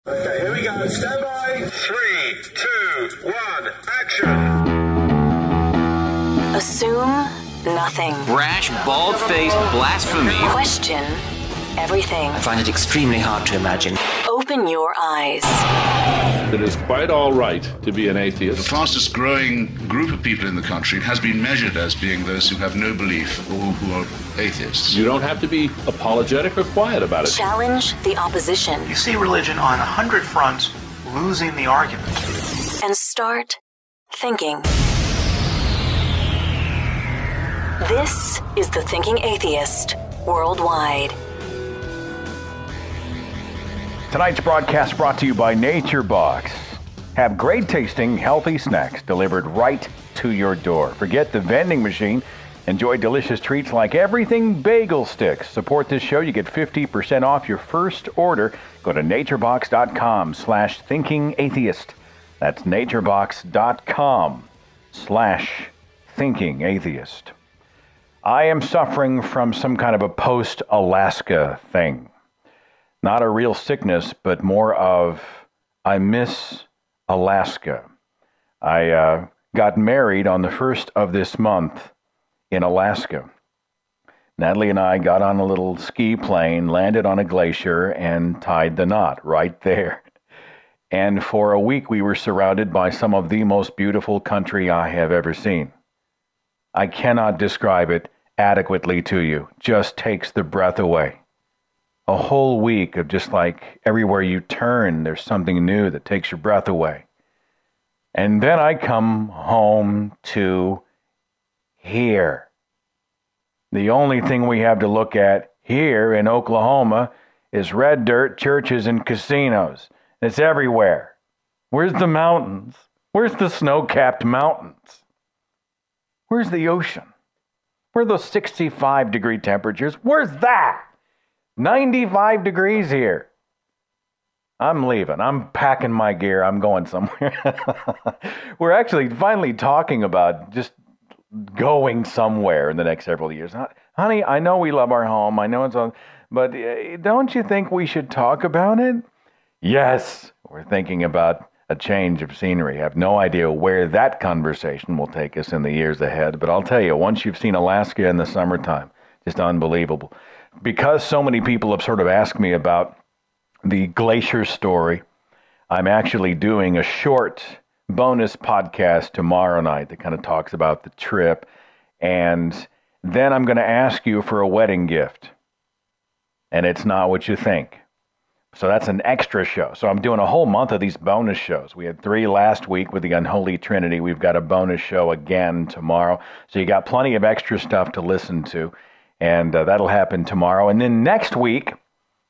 Okay, here we go. Stand by. 3, 2, 1, action. Assume nothing. Brash, bald-faced blasphemy. Question everything. I find it extremely hard to imagine. Open your eyes. It is quite all right to be an atheist. The fastest growing group of people in the country has been measured as being those who have no belief or who are atheists. You don't have to be apologetic or quiet about it. Challenge the opposition. You see religion on 100 fronts losing the argument. And start thinking. This is The Thinking Atheist Worldwide. Tonight's broadcast brought to you by Nature Box. Have great tasting, healthy snacks delivered right to your door. Forget the vending machine. Enjoy delicious treats like everything bagel sticks. Support this show. You get 50% off your first order. Go to naturebox.com/thinkingatheist. That's naturebox.com/thinkingatheist. I am suffering from some kind of a post-Alaska thing. Not a real sickness, but more of, I miss Alaska. I got married on the 1st of this month in Alaska. Natalie and I got on a little ski plane, landed on a glacier, and tied the knot right there. And for a week we were surrounded by some of the most beautiful country I have ever seen. I cannot describe it adequately to you. Just takes the breath away. A whole week of just like everywhere you turn, there's something new that takes your breath away. And then I come home to here. The only thing we have to look at here in Oklahoma is red dirt, churches, and casinos. It's everywhere. Where's the mountains? Where's the snow-capped mountains? Where's the ocean? Where are those 65-degree temperatures? Where's that? 95 degrees here. I'm leaving. I'm packing my gear. I'm going somewhere. We're actually finally talking about just going somewhere in the next several years. Honey, I know we love our home. I know it's on, but don't you think we should talk about it? Yes. We're thinking about a change of scenery. I have no idea where that conversation will take us in the years ahead, but I'll tell you, once you've seen Alaska in the summertime, just unbelievable. Because so many people have sort of asked me about the glacier story, I'm actually doing a short bonus podcast tomorrow night that kind of talks about the trip. And then I'm going to ask you for a wedding gift. And it's not what you think. So that's an extra show. So I'm doing a whole month of these bonus shows. We had 3 last week with the Unholy Trinity. We've got a bonus show again tomorrow. So you got plenty of extra stuff to listen to. And that'll happen tomorrow. And then next week,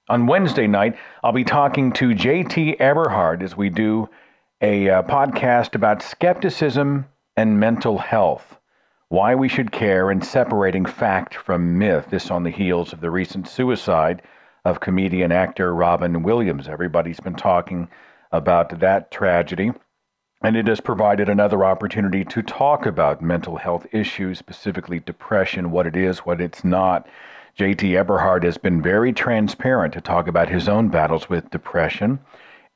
on Wednesday night, I'll be talking to J.T. Eberhard as we do a podcast about skepticism and mental health, why we should care, and separating fact from myth. This on the heels of the recent suicide of comedian actor Robin Williams. Everybody's been talking about that tragedy. And it has provided another opportunity to talk about mental health issues, specifically depression, what it is, what it's not. J.T. Eberhard has been very transparent to talk about his own battles with depression.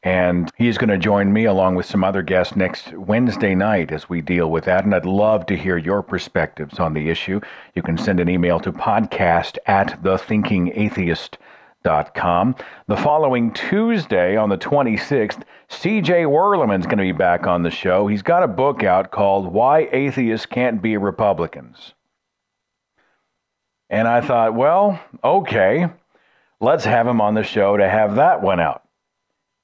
And he's going to join me along with some other guests next Wednesday night as we deal with that. And I'd love to hear your perspectives on the issue. You can send an email to podcast@thethinkingatheist.com. The following Tuesday, on the 26th, C.J. Werleman's going to be back on the show. He's got a book out called Why Atheists Can't Be Republicans. And I thought, well, okay, let's have him on the show to have that one out.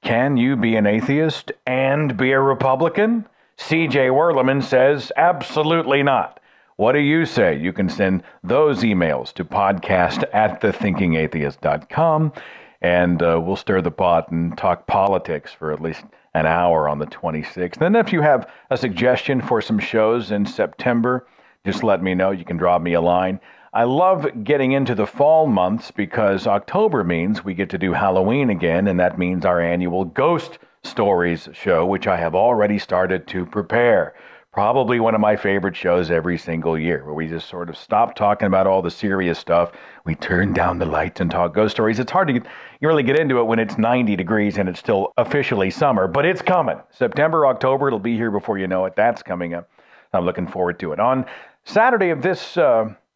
Can you be an atheist and be a Republican? C.J. Werleman says, absolutely not. What do you say? You can send those emails to podcast@thethinkingatheist.com, and we'll stir the pot and talk politics for at least an hour on the 26th. And if you have a suggestion for some shows in September, just let me know. You can drop me a line. I love getting into the fall months because October means we get to do Halloween again, and that means our annual Ghost Stories show, which I have already started to prepare. Probably one of my favorite shows every single year, where we just sort of stop talking about all the serious stuff. We turn down the lights and talk ghost stories. It's hard to really get into it when it's 90 degrees and it's still officially summer, but it's coming. September, October, it'll be here before you know it. That's coming up. I'm looking forward to it. On Saturday of this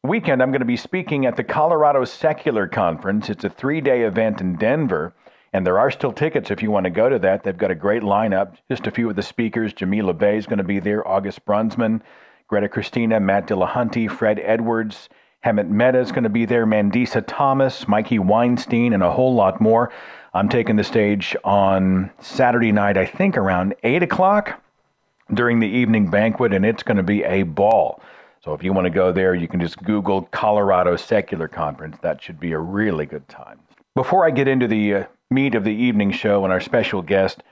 weekend, I'm going to be speaking at the Colorado Secular Conference. It's a 3-day event in Denver. And there are still tickets if you want to go to that. They've got a great lineup. Just a few of the speakers. Jamila Bay is going to be there. August Brunsman, Greta Christina, Matt Dillahunty, Fred Edwards, Hemant Mehta is going to be there. Mandisa Thomas, Mikey Weinstein, and a whole lot more. I'm taking the stage on Saturday night, I think around 8 o'clock during the evening banquet, and it's going to be a ball. So if you want to go there, you can just Google Colorado Secular Conference. That should be a really good time. Before I get into the meat of the evening show and our special guest,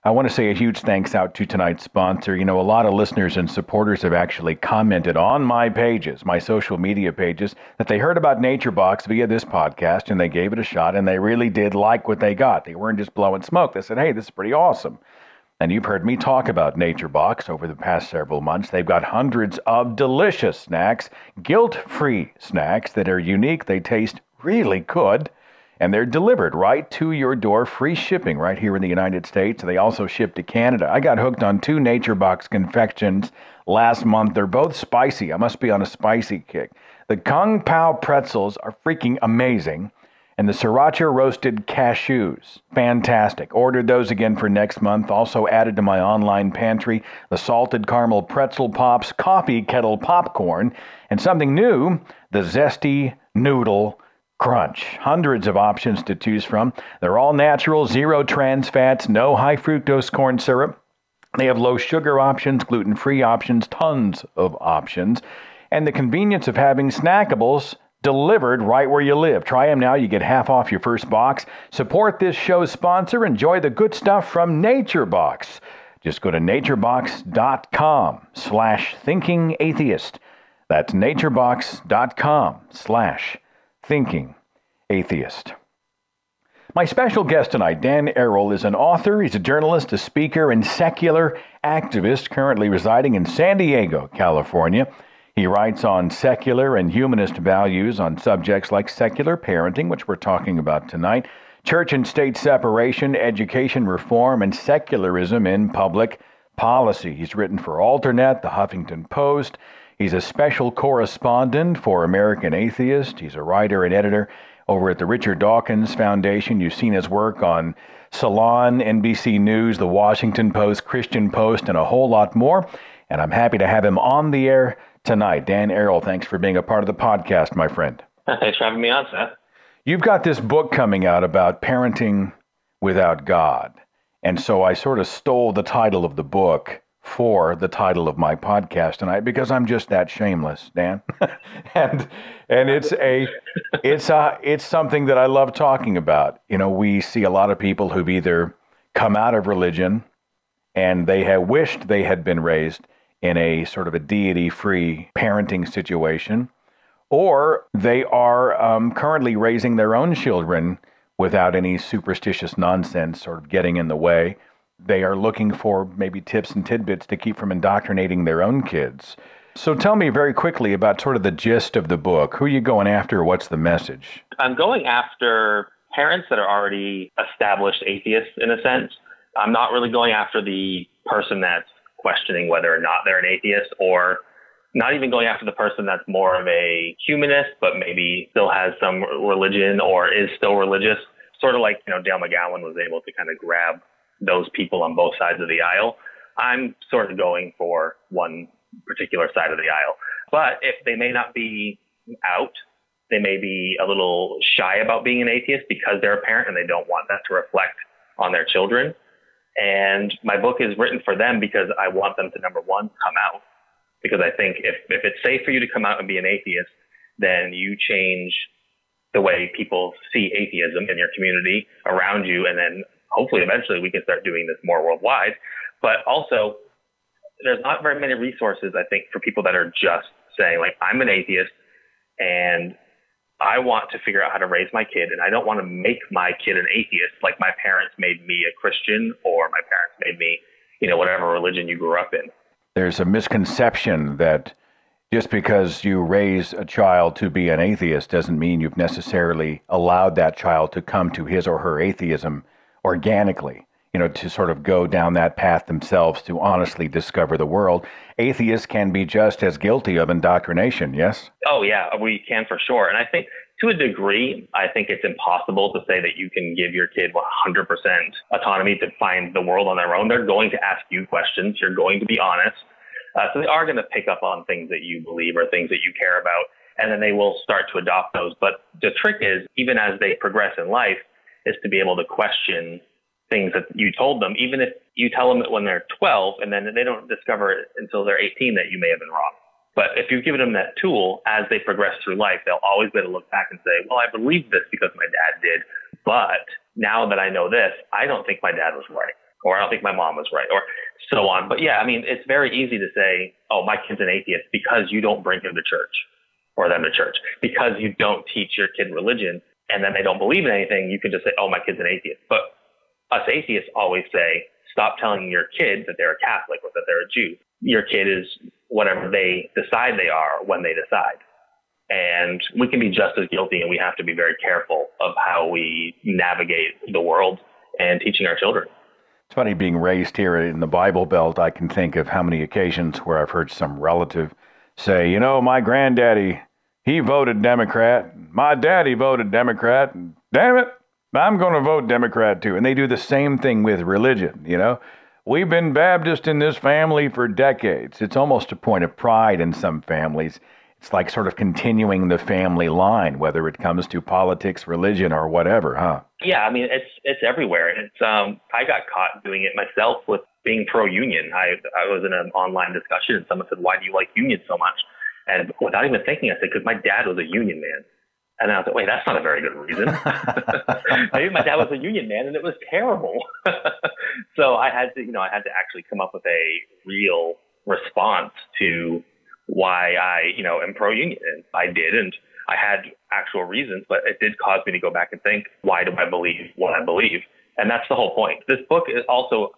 I want to say a huge thanks out to tonight's sponsor. You know, a lot of listeners and supporters have actually commented on my pages, my social media pages, that they heard about NatureBox via this podcast and they gave it a shot and they really did like what they got. They weren't just blowing smoke. They said, hey, this is pretty awesome. And you've heard me talk about NatureBox over the past several months. They've got hundreds of delicious snacks, guilt-free snacks that are unique. They taste really good. And they're delivered right to your door, free shipping right here in the United States. They also ship to Canada. I got hooked on 2 NatureBox confections last month. They're both spicy. I must be on a spicy kick. The Kung Pao pretzels are freaking amazing. And the Sriracha roasted cashews, fantastic. Ordered those again for next month. Also added to my online pantry, the salted caramel pretzel pops, coffee kettle popcorn, and something new, the zesty noodle crunch. Hundreds of options to choose from. They're all natural, zero trans fats, no high fructose corn syrup. They have low sugar options, gluten-free options, tons of options, and the convenience of having snackables delivered right where you live. Try them now. You get half off your first box. Support this show's sponsor. Enjoy the good stuff from NatureBox. Just go to naturebox.com/thinkingatheist. That's naturebox.com/thinkingatheist. My special guest tonight, Dan Errol, is an author, he's a journalist, a speaker, and secular activist currently residing in San Diego, California. He writes on secular and humanist values on subjects like secular parenting, which we're talking about tonight, church and state separation, education reform, and secularism in public policy. He's written for Alternet, the Huffington Post. He's a special correspondent for American Atheist. He's a writer and editor over at the Richard Dawkins Foundation. You've seen his work on Salon, NBC News, the Washington Post, Christian Post, and a whole lot more. And I'm happy to have him on the air tonight. Dan Errol, thanks for being a part of the podcast, my friend. Thanks for having me on, Seth. You've got this book coming out about parenting without God. And so I sort of stole the title of the book for the title of my podcast tonight because I'm just that shameless, Dan. and it's something that I love talking about. You know, we see a lot of people who've either come out of religion and they have wished they had been raised in a sort of a deity-free parenting situation, or they are currently raising their own children without any superstitious nonsense sort of getting in the way. They are looking for maybe tips and tidbits to keep from indoctrinating their own kids. So tell me very quickly about sort of the gist of the book. Who are you going after? What's the message? I'm going after parents that are already established atheists, in a sense. I'm not really going after the person that's questioning whether or not they're an atheist, or not even going after the person that's more of a humanist, but maybe still has some religion or is still religious. Sort of like, Dale McGowan was able to kind of grab those people on both sides of the aisle. I'm sort of going for one particular side of the aisle. But if they may not be out, they may be a little shy about being an atheist because they're a parent and they don't want that to reflect on their children. And my book is written for them because I want them to, number one, come out. Because I think if it's safe for you to come out and be an atheist, then you change the way people see atheism in your community around you. And then hopefully eventually we can start doing this more worldwide. But also, there's not very many resources, I think, for people that are just saying, like, I'm an atheist and I want to figure out how to raise my kid, and I don't want to make my kid an atheist like my parents made me a Christian, or my parents made me, whatever religion you grew up in. There's a misconception that just because you raise a child to be an atheist doesn't mean you've necessarily allowed that child to come to his or her atheism organically, to sort of go down that path themselves to honestly discover the world. Atheists can be just as guilty of indoctrination, yes? Oh, yeah, we can for sure. And I think to a degree, I think it's impossible to say that you can give your kid 100% autonomy to find the world on their own. They're going to ask you questions. You're going to be honest. So they are going to pick up on things that you believe or things that you care about, and then they will start to adopt those. But the trick is, even as they progress in life, is to be able to question things that you told them, even if you tell them it when they're 12, and then they don't discover it until they're 18 that you may have been wrong. But if you've given them that tool, as they progress through life, they'll always be able to look back and say, well, I believed this because my dad did, but now that I know this, I don't think my dad was right, or I don't think my mom was right, or so on. But yeah, I mean, it's very easy to say, oh, my kid's an atheist because you don't bring him to church or them to church, because you don't teach your kid religion, and then they don't believe in anything. You can just say, oh, my kid's an atheist. But us atheists always say, stop telling your kid that they're a Catholic or that they're a Jew. Your kid is whatever they decide they are when they decide. And we can be just as guilty, and we have to be very careful of how we navigate the world and teaching our children. It's funny, being raised here in the Bible Belt, I can think of how many occasions where I've heard some relative say, my granddaddy, he voted Democrat. My daddy voted Democrat. Damn it, I'm going to vote Democrat too. And they do the same thing with religion, We've been Baptist in this family for decades. It's almost a point of pride in some families. It's like sort of continuing the family line, whether it comes to politics, religion, or whatever, huh? Yeah, I mean, it's everywhere. It's I got caught doing it myself with being pro-union. I was in an online discussion, and someone said, "Why do you like union so much?" And without even thinking, I said, "Because my dad was a union man." And then I was like, "Wait, that's not a very good reason." Maybe my dad was a union man, and it was terrible. So I had to actually come up with a real response to why I, am pro-union. And I did, and I had actual reasons, but it did cause me to go back and think, why do I believe what I believe? And that's the whole point. This book is also,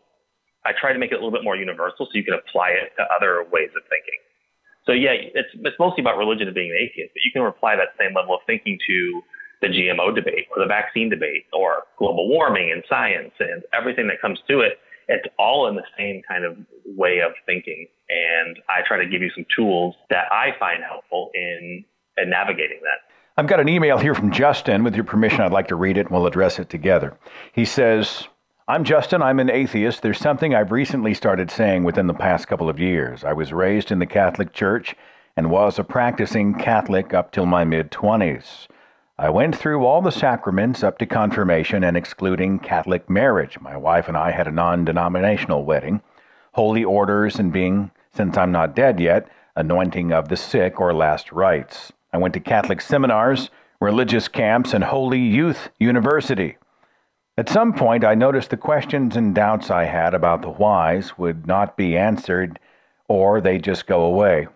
I try to make it a little bit more universal so you can apply it to other ways of thinking. So yeah, it's mostly about religion and being an atheist, but you can apply that same level of thinking to the GMO debate or the vaccine debate or global warming and science and everything that comes to it. It's all in the same kind of way of thinking. And I try to give you some tools that I find helpful in navigating that. I've got an email here from Justin. With your permission, I'd like to read it and we'll address it together. He says, I'm Justin. I'm an atheist. There's something I've recently started saying within the past couple of years. I was raised in the Catholic Church and was a practicing Catholic up till my mid-20s. I went through all the sacraments up to confirmation and excluding Catholic marriage. My wife and I had a non-denominational wedding, holy orders, and being, since I'm not dead yet, anointing of the sick or last rites. I went to Catholic seminars, religious camps, and Holy Youth University. At some point, I noticed the questions and doubts I had about the whys would not be answered, or they just go away.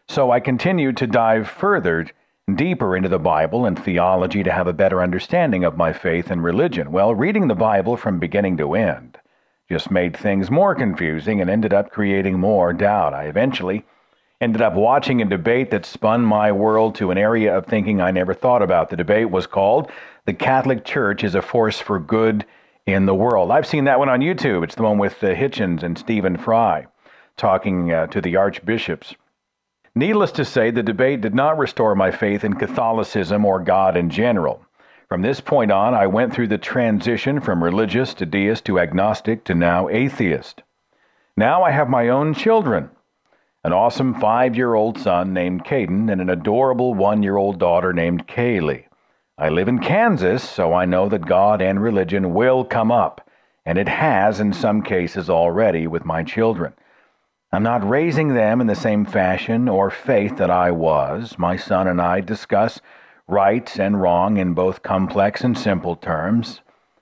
So I continued to dive further, deeper into the Bible and theology to have a better understanding of my faith and religion. Well, reading the Bible from beginning to end just made things more confusing and ended up creating more doubt. I eventually ended up watching a debate that spun my world to an area of thinking I never thought about. The debate was called "The Catholic Church is a Force for Good in the World." I've seen that one on YouTube. It's the one with Hitchens and Stephen Fry talking to the archbishops. Needless to say, the debate did not restore my faith in Catholicism or God in general. From this point on, I went through the transition from religious to deist to agnostic to now atheist. Now I have my own children, an awesome 5-year-old son named Caden and an adorable 1-year-old daughter named Kaylee. I live in Kansas, so I know that God and religion will come up, and it has in some cases already with my children. I'm not raising them in the same fashion or faith that I was. My son and I discuss right and wrong in both complex and simple terms.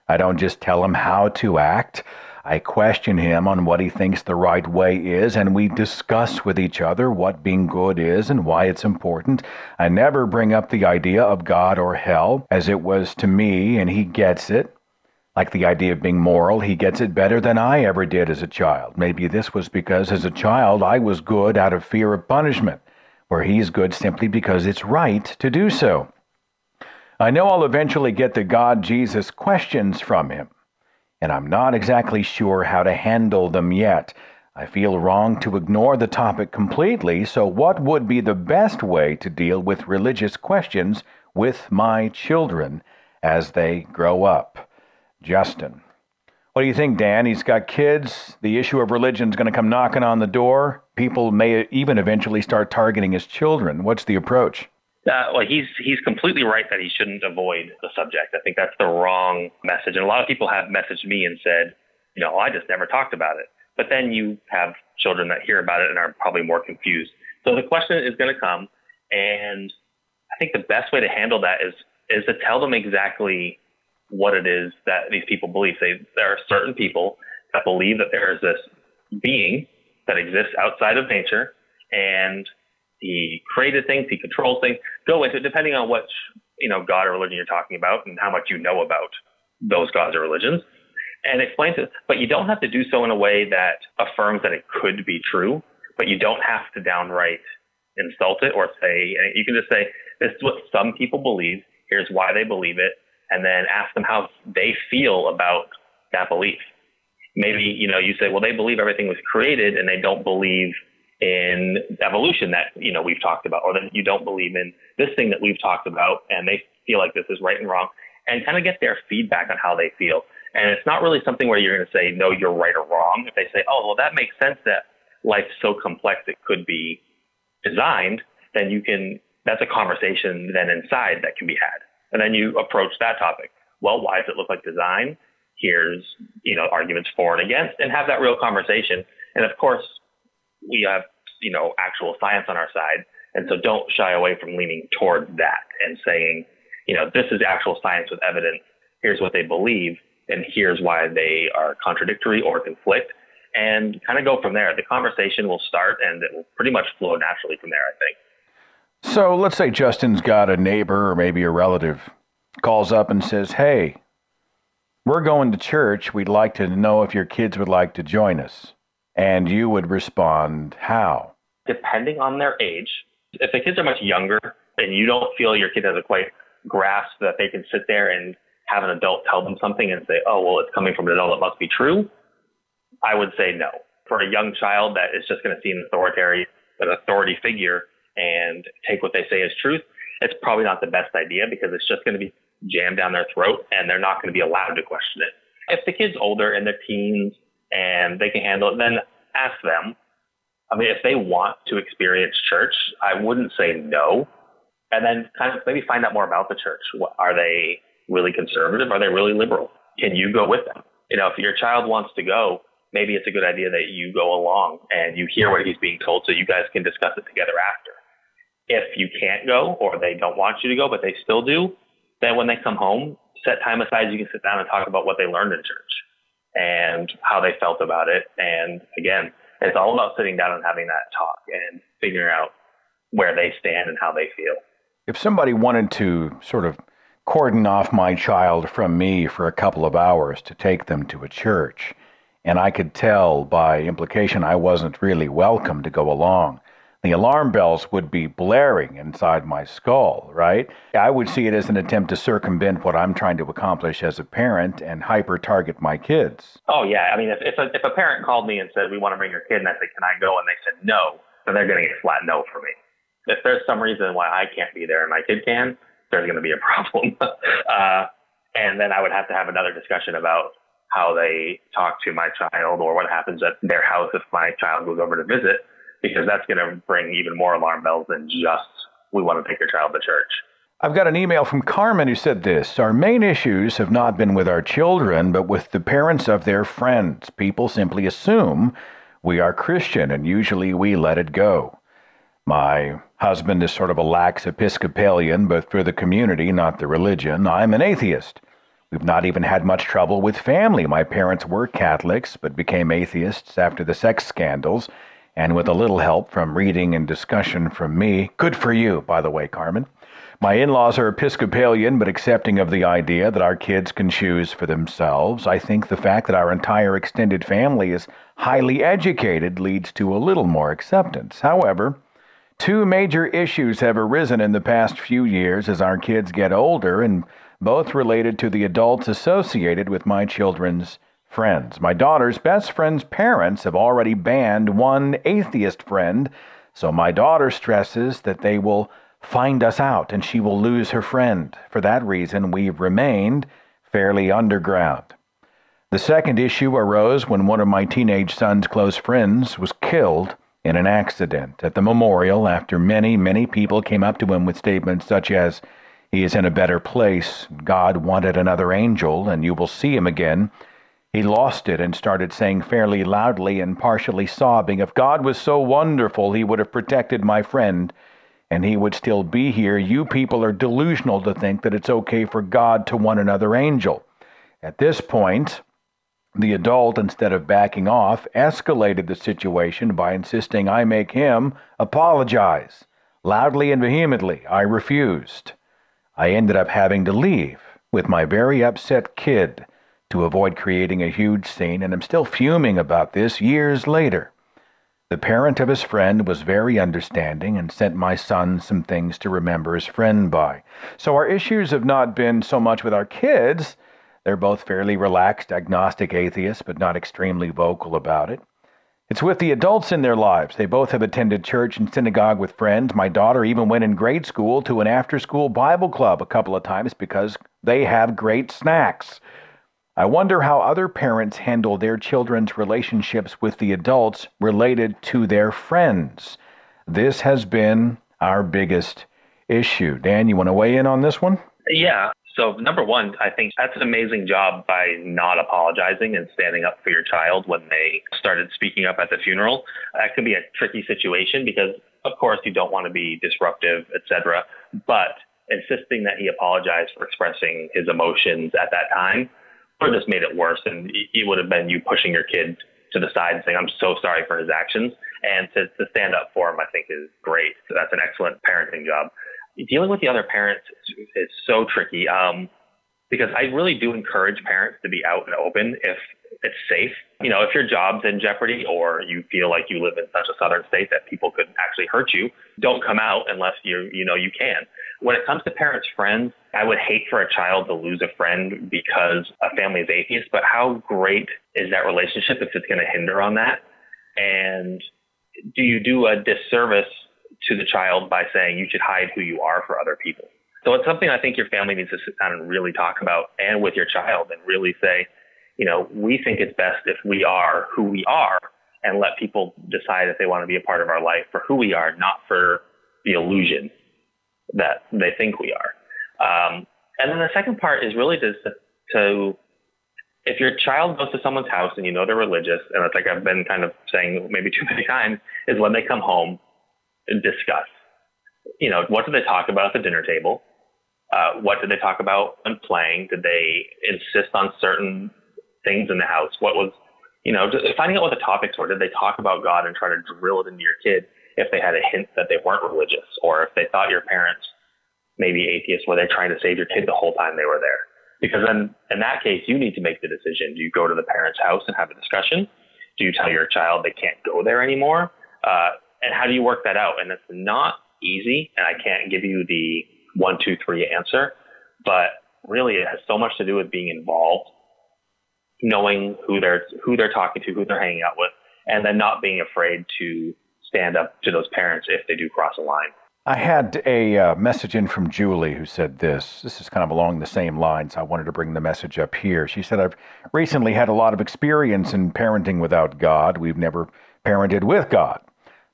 I don't just tell him how to act. I question him on what he thinks the right way is, and we discuss with each other what being good is and why it's important. I never bring up the idea of God or hell, as it was to me, and he gets it. Like the idea of being moral, he gets it better than I ever did as a child. Maybe this was because as a child I was good out of fear of punishment, where he's good simply because it's right to do so. I know I'll eventually get the God-Jesus questions from him, and I'm not exactly sure how to handle them yet. I feel wrong to ignore the topic completely, so what would be the best way to deal with religious questions with my children as they grow up? Justin. What do you think, Dan? He's got kids. The issue of religion is going to come knocking on the door. People may even eventually start targeting his children. What's the approach? Well, he's completely right that he shouldn't avoid the subject. I think that's the wrong message. And a lot of people have messaged me and said, I just never talked about it. But then you have children that hear about it and are probably more confused. So the question is going to come, and I think the best way to handle that is to tell them exactly what it is that these people believe. There are certain people that believe that there is this being that exists outside of nature, and he created things, he controls things. Go into it, depending on what God or religion you're talking about and how much you know about those gods or religions, and explain to. But you don't have to do so in a way that affirms that it could be true. But you don't have to downright insult it or say. You can just say, "This is what some people believe. Here's why they believe it," and then ask them how they feel about that belief. Maybe you say, "Well, they believe everything was created, and they don't believe in evolution that we've talked about, or that you don't believe in this thing that we've talked about, and they feel like this is right and wrong," and kind of get their feedback on how they feel. And it's not really something where you're going to say, "No, you're right or wrong." If they say, "Oh, well, that makes sense that life's so complex it could be designed," then that's a conversation then inside that can be had. And then you approach that topic. Well, why does it look like design? Here's arguments for and against, and have that real conversation. And of course, we have actual science on our side, and so don't shy away from leaning towards that and saying, this is actual science with evidence. Here's what they believe, and here's why they are contradictory or conflict, and kind of go from there. The conversation will start, and it will pretty much flow naturally from there, I think. So let's say Justin's got a neighbor or maybe a relative calls up and says, "Hey, we're going to church. We'd like to know if your kids would like to join us." And you would respond how? Depending on their age. If the kids are much younger and you don't feel your kid has a quite grasp that they can sit there and have an adult tell them something and say, "Oh, well, it's coming from an adult, it must be true," I would say no. For a young child that is just going to see an authority figure and take what they say as truth, it's probably not the best idea, because it's just going to be jammed down their throat and they're not going to be allowed to question it. If the kid's older and they're teens and they can handle it, then ask them. I mean, if they want to experience church, I wouldn't say no. And then kind of maybe find out more about the church. Are they really conservative? Are they really liberal? Can you go with them? If your child wants to go, maybe it's a good idea that you go along and you hear what he's being told so you guys can discuss it together after. If you can't go, or they don't want you to go, but they still do, then when they come home, set time aside, you can sit down and talk about what they learned in church and how they felt about it. And again, it's all about sitting down and having that talk and figuring out where they stand and how they feel. If somebody wanted to sort of cordon off my child from me for a couple of hours to take them to a church, and I could tell by implication I wasn't really welcome to go along, the alarm bells would be blaring inside my skull, right? I would see it as an attempt to circumvent what I'm trying to accomplish as a parent and hyper-target my kids. Oh, yeah. I mean, if a parent called me and said, "We want to bring your kid," and I said, "Can I go?" and they said no, then they're going to get a flat no for me. If there's some reason why I can't be there and my kid can, there's going to be a problem. And then I would have to have another discussion about how they talk to my child, or what happens at their house if my child goes over to visit, because that's going to bring even more alarm bells than just, "We want to take your child to church." I've got an email from Carmen who said this: "Our main issues have not been with our children, but with the parents of their friends. People simply assume we are Christian, and usually we let it go. My husband is sort of a lax Episcopalian, but for the community, not the religion. I'm an atheist. We've not even had much trouble with family. My parents were Catholics, but became atheists after the sex scandals, and with a little help from reading and discussion from me." Good for you, by the way, Carmen. My in-laws are Episcopalian, but accepting of the idea that our kids can choose for themselves. I think the fact that our entire extended family is highly educated leads to a little more acceptance. However, two major issues have arisen in the past few years as our kids get older, and both related to the adults associated with my children's friends. My daughter's best friend's parents have already banned one atheist friend, so my daughter stresses that they will find us out and she will lose her friend. For that reason, we've remained fairly underground. The second issue arose when one of my teenage son's close friends was killed in an accident at the memorial after many people came up to him with statements such as, "He is in a better place, God wanted another angel, and you will see him again." He lost it and started saying fairly loudly and partially sobbing, "If God was so wonderful, he would have protected my friend, and he would still be here. You people are delusional to think that it's okay for God to want another angel." At this point, the adult, instead of backing off, escalated the situation by insisting I make him apologize. Loudly and vehemently, I refused. I ended up having to leave with my very upset kid to avoid creating a huge scene, and I'm still fuming about this years later. The parent of his friend was very understanding and sent my son some things to remember his friend by. So our issues have not been so much with our kids. They're both fairly relaxed, agnostic atheists, but not extremely vocal about it. It's with the adults in their lives. They both have attended church and synagogue with friends. My daughter even went in grade school to an after-school Bible club a couple of times because they have great snacks. I wonder how other parents handle their children's relationships with the adults related to their friends. This has been our biggest issue. Dan, you want to weigh in on this one? Yeah. So number one, I think that's an amazing job by not apologizing and standing up for your child when they started speaking up at the funeral. That could be a tricky situation because, of course, you don't want to be disruptive, etc. But insisting that he apologize for expressing his emotions at that time or just made it worse. And it would have been you pushing your kid to the side and saying, "I'm so sorry for his actions." And to stand up for him, I think, is great. So that's an excellent parenting job. Dealing with the other parents is so tricky because I really do encourage parents to be out and open if it's safe. You know, if your job's in jeopardy or you feel like you live in such a southern state that people could actually hurt you, don't come out unless you can. When it comes to parents' friends, I would hate for a child to lose a friend because a family is atheist, but how great is that relationship if it's going to hinder on that? And do you do a disservice to the child by saying you should hide who you are for other people? So it's something I think your family needs to sit down and really talk about, and with your child, and really say, we think it's best if we are who we are, and let people decide if they want to be a part of our life for who we are, not for the illusion that they think we are. And then the second part is really to if your child goes to someone's house and they're religious, and it's like I've been kind of saying maybe too many times, is when they come home, discuss. What did they talk about at the dinner table? What did they talk about when playing? Did they insist on certain things in the house? What was, just finding out what the topics were. Did they talk about God and try to drill it into your kid if they had a hint that they weren't religious, or if they thought your parents maybe atheists, were they trying to save your kid the whole time they were there? Because then in that case, you need to make the decision. Do you go to the parent's house and have a discussion? Do you tell your child they can't go there anymore? And how do you work that out? And it's not easy, and I can't give you the 1, 2, 3 answer, but really it has so much to do with being involved, knowing who they're talking to, who they're hanging out with, and then not being afraid to stand up to those parents if they do cross a line. I had a message in from Julie who said this. This is kind of along the same lines. I wanted to bring the message up here. She said, "I've recently had a lot of experience in parenting without God. We've never parented with God.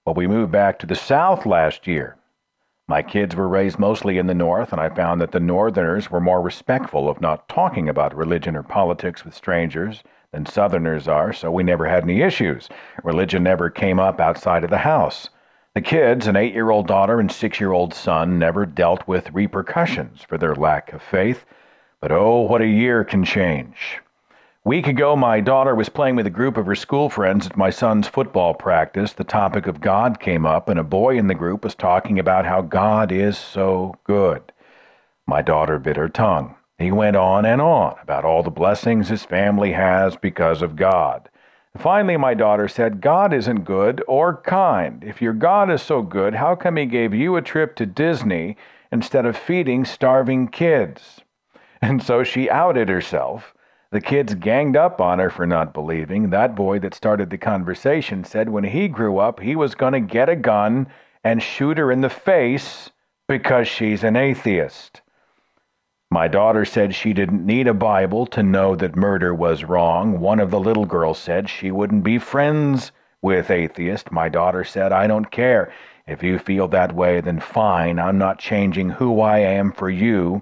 But we moved back to the South last year. My kids were raised mostly in the North, and I found that the Northerners were more respectful of not talking about religion or politics with strangers than Southerners are, so we never had any issues. Religion never came up outside of the house. The kids, an 8-year-old daughter and 6-year-old son, never dealt with repercussions for their lack of faith. But oh, what a year can change. A week ago, my daughter was playing with a group of her school friends at my son's football practice. The topic of God came up, and a boy in the group was talking about how God is so good. My daughter bit her tongue. He went on and on about all the blessings his family has because of God. Finally, my daughter said, God isn't good or kind. If your God is so good, how come he gave you a trip to Disney instead of feeding starving kids? And so she outed herself. The kids ganged up on her for not believing. That boy that started the conversation said when he grew up, he was going to get a gun and shoot her in the face because she's an atheist. My daughter said she didn't need a Bible to know that murder was wrong. One of the little girls said she wouldn't be friends with atheists. My daughter said, I don't care. If you feel that way, then fine. I'm not changing who I am for you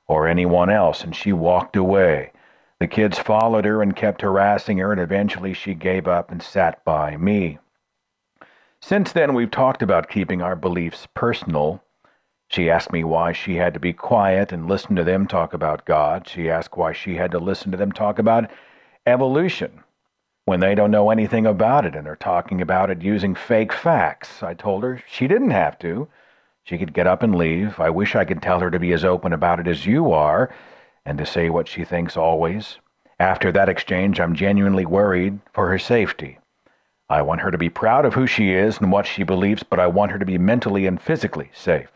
or anyone else. And she walked away. The kids followed her and kept harassing her, and eventually she gave up and sat by me. Since then, we've talked about keeping our beliefs personal. She asked me why she had to be quiet and listen to them talk about God. She asked why she had to listen to them talk about evolution when they don't know anything about it and are talking about it using fake facts. I told her she didn't have to. She could get up and leave. I wish I could tell her to be as open about it as you are and to say what she thinks always. After that exchange, I'm genuinely worried for her safety. I want her to be proud of who she is and what she believes, but I want her to be mentally and physically safe.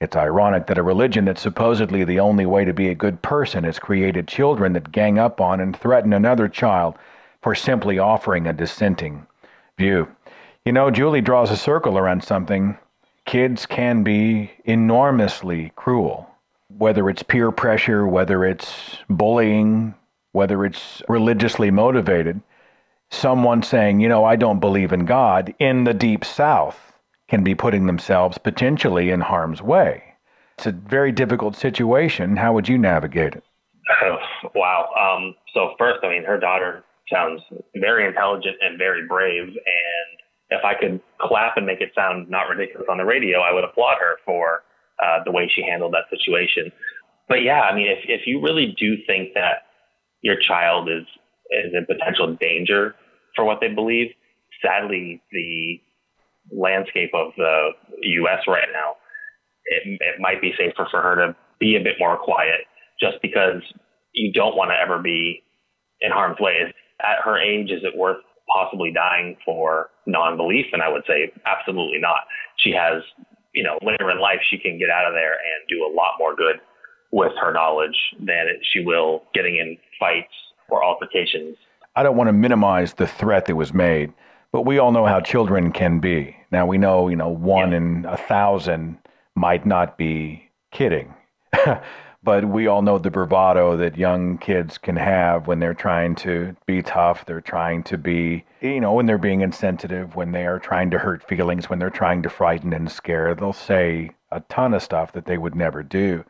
It's ironic that a religion that's supposedly the only way to be a good person has created children that gang up on and threaten another child for simply offering a dissenting view. You know, Julie draws a circle around something. Kids can be enormously cruel, whether it's peer pressure, whether it's bullying, whether it's religiously motivated. Someone saying, you know, I don't believe in God in the Deep South can be putting themselves potentially in harm's way. It's a very difficult situation. How would you navigate it? Wow. So first, I mean, her daughter sounds very intelligent and very brave. And if I could clap and make it sound not ridiculous on the radio, I would applaud her for the way she handled that situation. But yeah, I mean, if you really do think that your child is in potential danger for what they believe, sadly, the landscape of the U.S. right now, it might be safer for her to be a bit more quiet, just because you don't want to ever be in harm's way. At her age, is it worth possibly dying for non-belief? And I would say absolutely not. She has, you know, later in life, she can get out of there and do a lot more good with her knowledge than she will getting in fights or altercations. I don't want to minimize the threat that was made, but we all know how children can be. Now, we know, one in 1,000 might not be kidding. But we all know the bravado that young kids can have when they're trying to be tough, they're trying to be, when they're being insensitive, when they are trying to hurt feelings, when they're trying to frighten and scare. They'll say a ton of stuff that they would never do.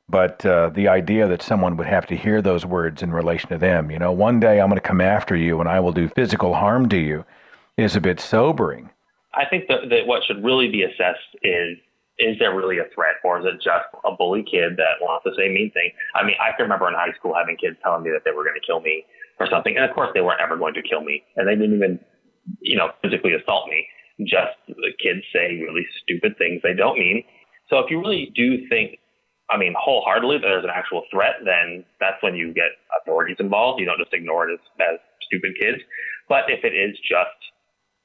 But the idea that someone would have to hear those words in relation to them, one day I'm going to come after you and I will do physical harm to you, is a bit sobering. I think that what should really be assessed is there really a threat, or is it just a bully kid that wants to say mean things? I mean, I can remember in high school having kids telling me that they were going to kill me or something. And of course they weren't ever going to kill me. And they didn't even, physically assault me. Just the kids say really stupid things they don't mean. So if you really do think, wholeheartedly that there's an actual threat, then that's when you get authorities involved. You don't just ignore it as stupid kids. But if it is just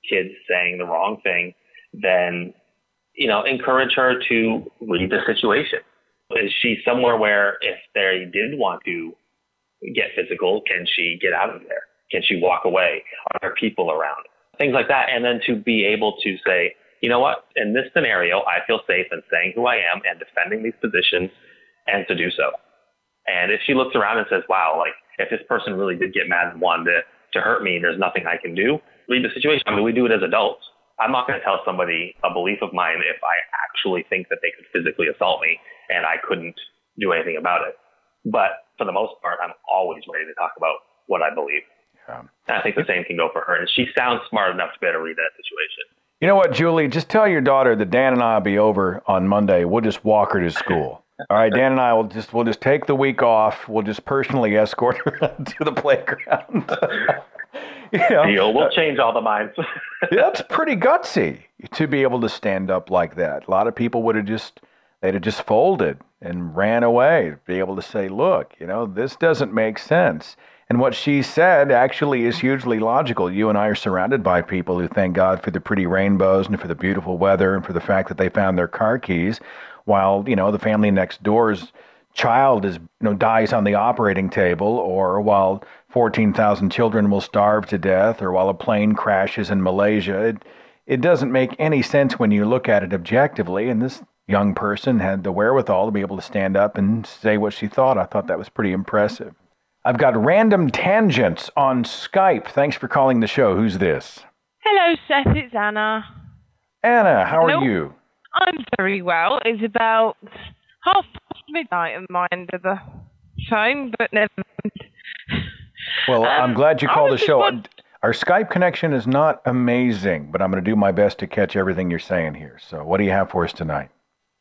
kids saying the wrong thing, then, encourage her to read the situation. Is she somewhere where if they did want to get physical, can she get out of there? Can she walk away? Are there people around? Things like that. And then to be able to say, you know what, in this scenario, I feel safe in saying who I am and defending these positions, and to do so. And if she looks around and says, wow, if this person really did get mad and wanted to hurt me, there's nothing I can do, read the situation. We do it as adults. I'm not going to tell somebody a belief of mine if I actually think that they could physically assault me and I couldn't do anything about it. But for the most part, I'm always ready to talk about what I believe. Yeah. And I think the same can go for her. And she sounds smart enough to be able to read that situation. You know what, Julie? Just tell your daughter that Dan and I will be over on Monday. We'll just walk her to school. All right, Dan and I we'll just take the week off. We'll just personally escort her to the playground. Deal. We'll change all the minds. That's pretty gutsy to be able to stand up like that. A lot of people they'd have just folded and ran away to be able to say, look, this doesn't make sense. And what she said actually is hugely logical. You and I are surrounded by people who thank God for the pretty rainbows and for the beautiful weather and for the fact that they found their car keys, while, the family next door's child dies on the operating table, or while 14,000 children will starve to death, or while a plane crashes in Malaysia. It doesn't make any sense when you look at it objectively, and this young person had the wherewithal to be able to stand up and say what she thought. I thought that was pretty impressive. I've got Random Tangents on Skype. Thanks for calling the show. Who's this? Hello, Seth. It's Anna. Anna, how are you? I'm very well. It's about midnight on my end of the phone, but never mind. Well, I'm glad you called the show. Our Skype connection is not amazing, but I'm going to do my best to catch everything you're saying here. So what do you have for us tonight?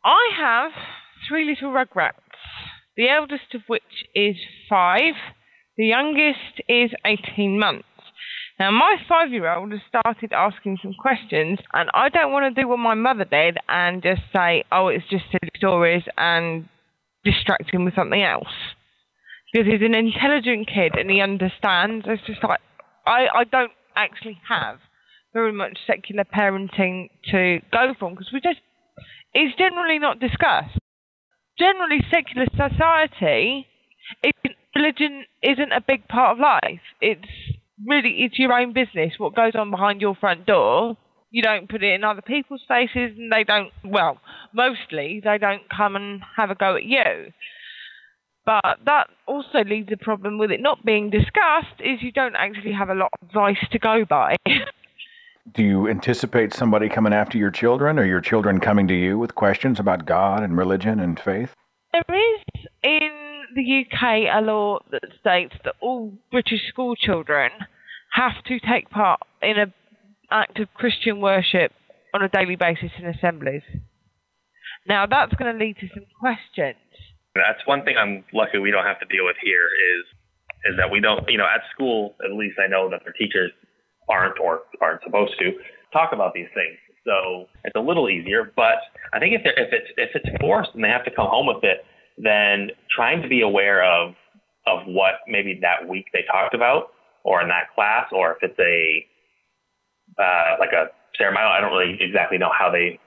I have 3 little rugrats, the eldest of which is 5. The youngest is 18 months. Now, my 5-year-old has started asking some questions, and I don't want to do what my mother did and just say, oh, it's just silly stories, and distract him with something else. Because he's an intelligent kid, and he understands. It's just like, I don't actually have very much secular parenting to go from, because it's generally not discussed. Generally, secular society, religion isn't a big part of life. It's your own business. What goes on behind your front door, you don't put it in other people's faces, and mostly they don't come and have a go at you. But that also leaves a problem with it not being discussed, is you don't actually have a lot of advice to go by. Do you anticipate somebody coming after your children, or your children coming to you with questions about God and religion and faith? There is in the UK a law that states that all British school children have to take part in an act of Christian worship on a daily basis in assemblies. Now, that's going to lead to some questions. That's one thing I'm lucky we don't have to deal with here is that we don't, at school, at least I know that their teachers aren't supposed to talk about these things. So it's a little easier, but I think if it's forced and they have to come home with it, then trying to be aware of what maybe that week they talked about, or in that class, or if it's like a ceremonial, I don't really exactly know how they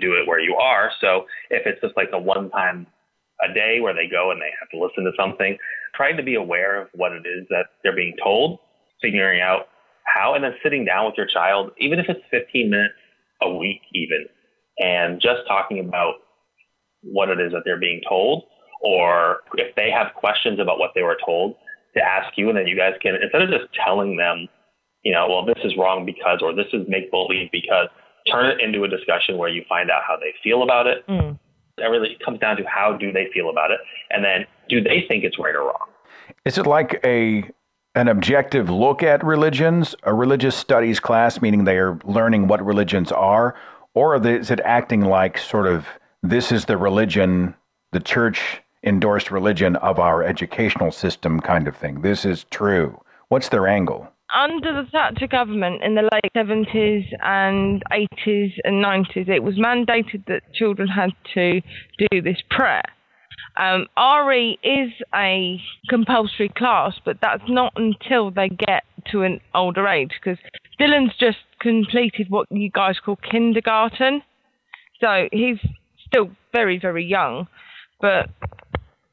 do it where you are. So if it's just like a one time a day where they go and they have to listen to something, trying to be aware of what it is that they're being told, figuring out how, and then sitting down with your child, even if it's 15 minutes a week even, and just talking about what it is that they're being told, or if they have questions about what they were told, to ask you, and then you guys can, instead of just telling them, well, this is wrong because, or this is make-believe because, turn it into a discussion where you find out how they feel about it. It really comes down to how do they feel about it, and then do they think it's right or wrong? Is it like an objective look at religions, a religious studies class, meaning they are learning what religions are, or is it acting like sort of this is the religion, the church endorsed religion of our educational system kind of thing? This is true. What's their angle? Under the Thatcher government in the late 70s and 80s and 90s, it was mandated that children had to do this prayer. RE is a compulsory class, but that's not until they get to an older age, because Dylan's just completed what you guys call kindergarten. So he's still very, very young, but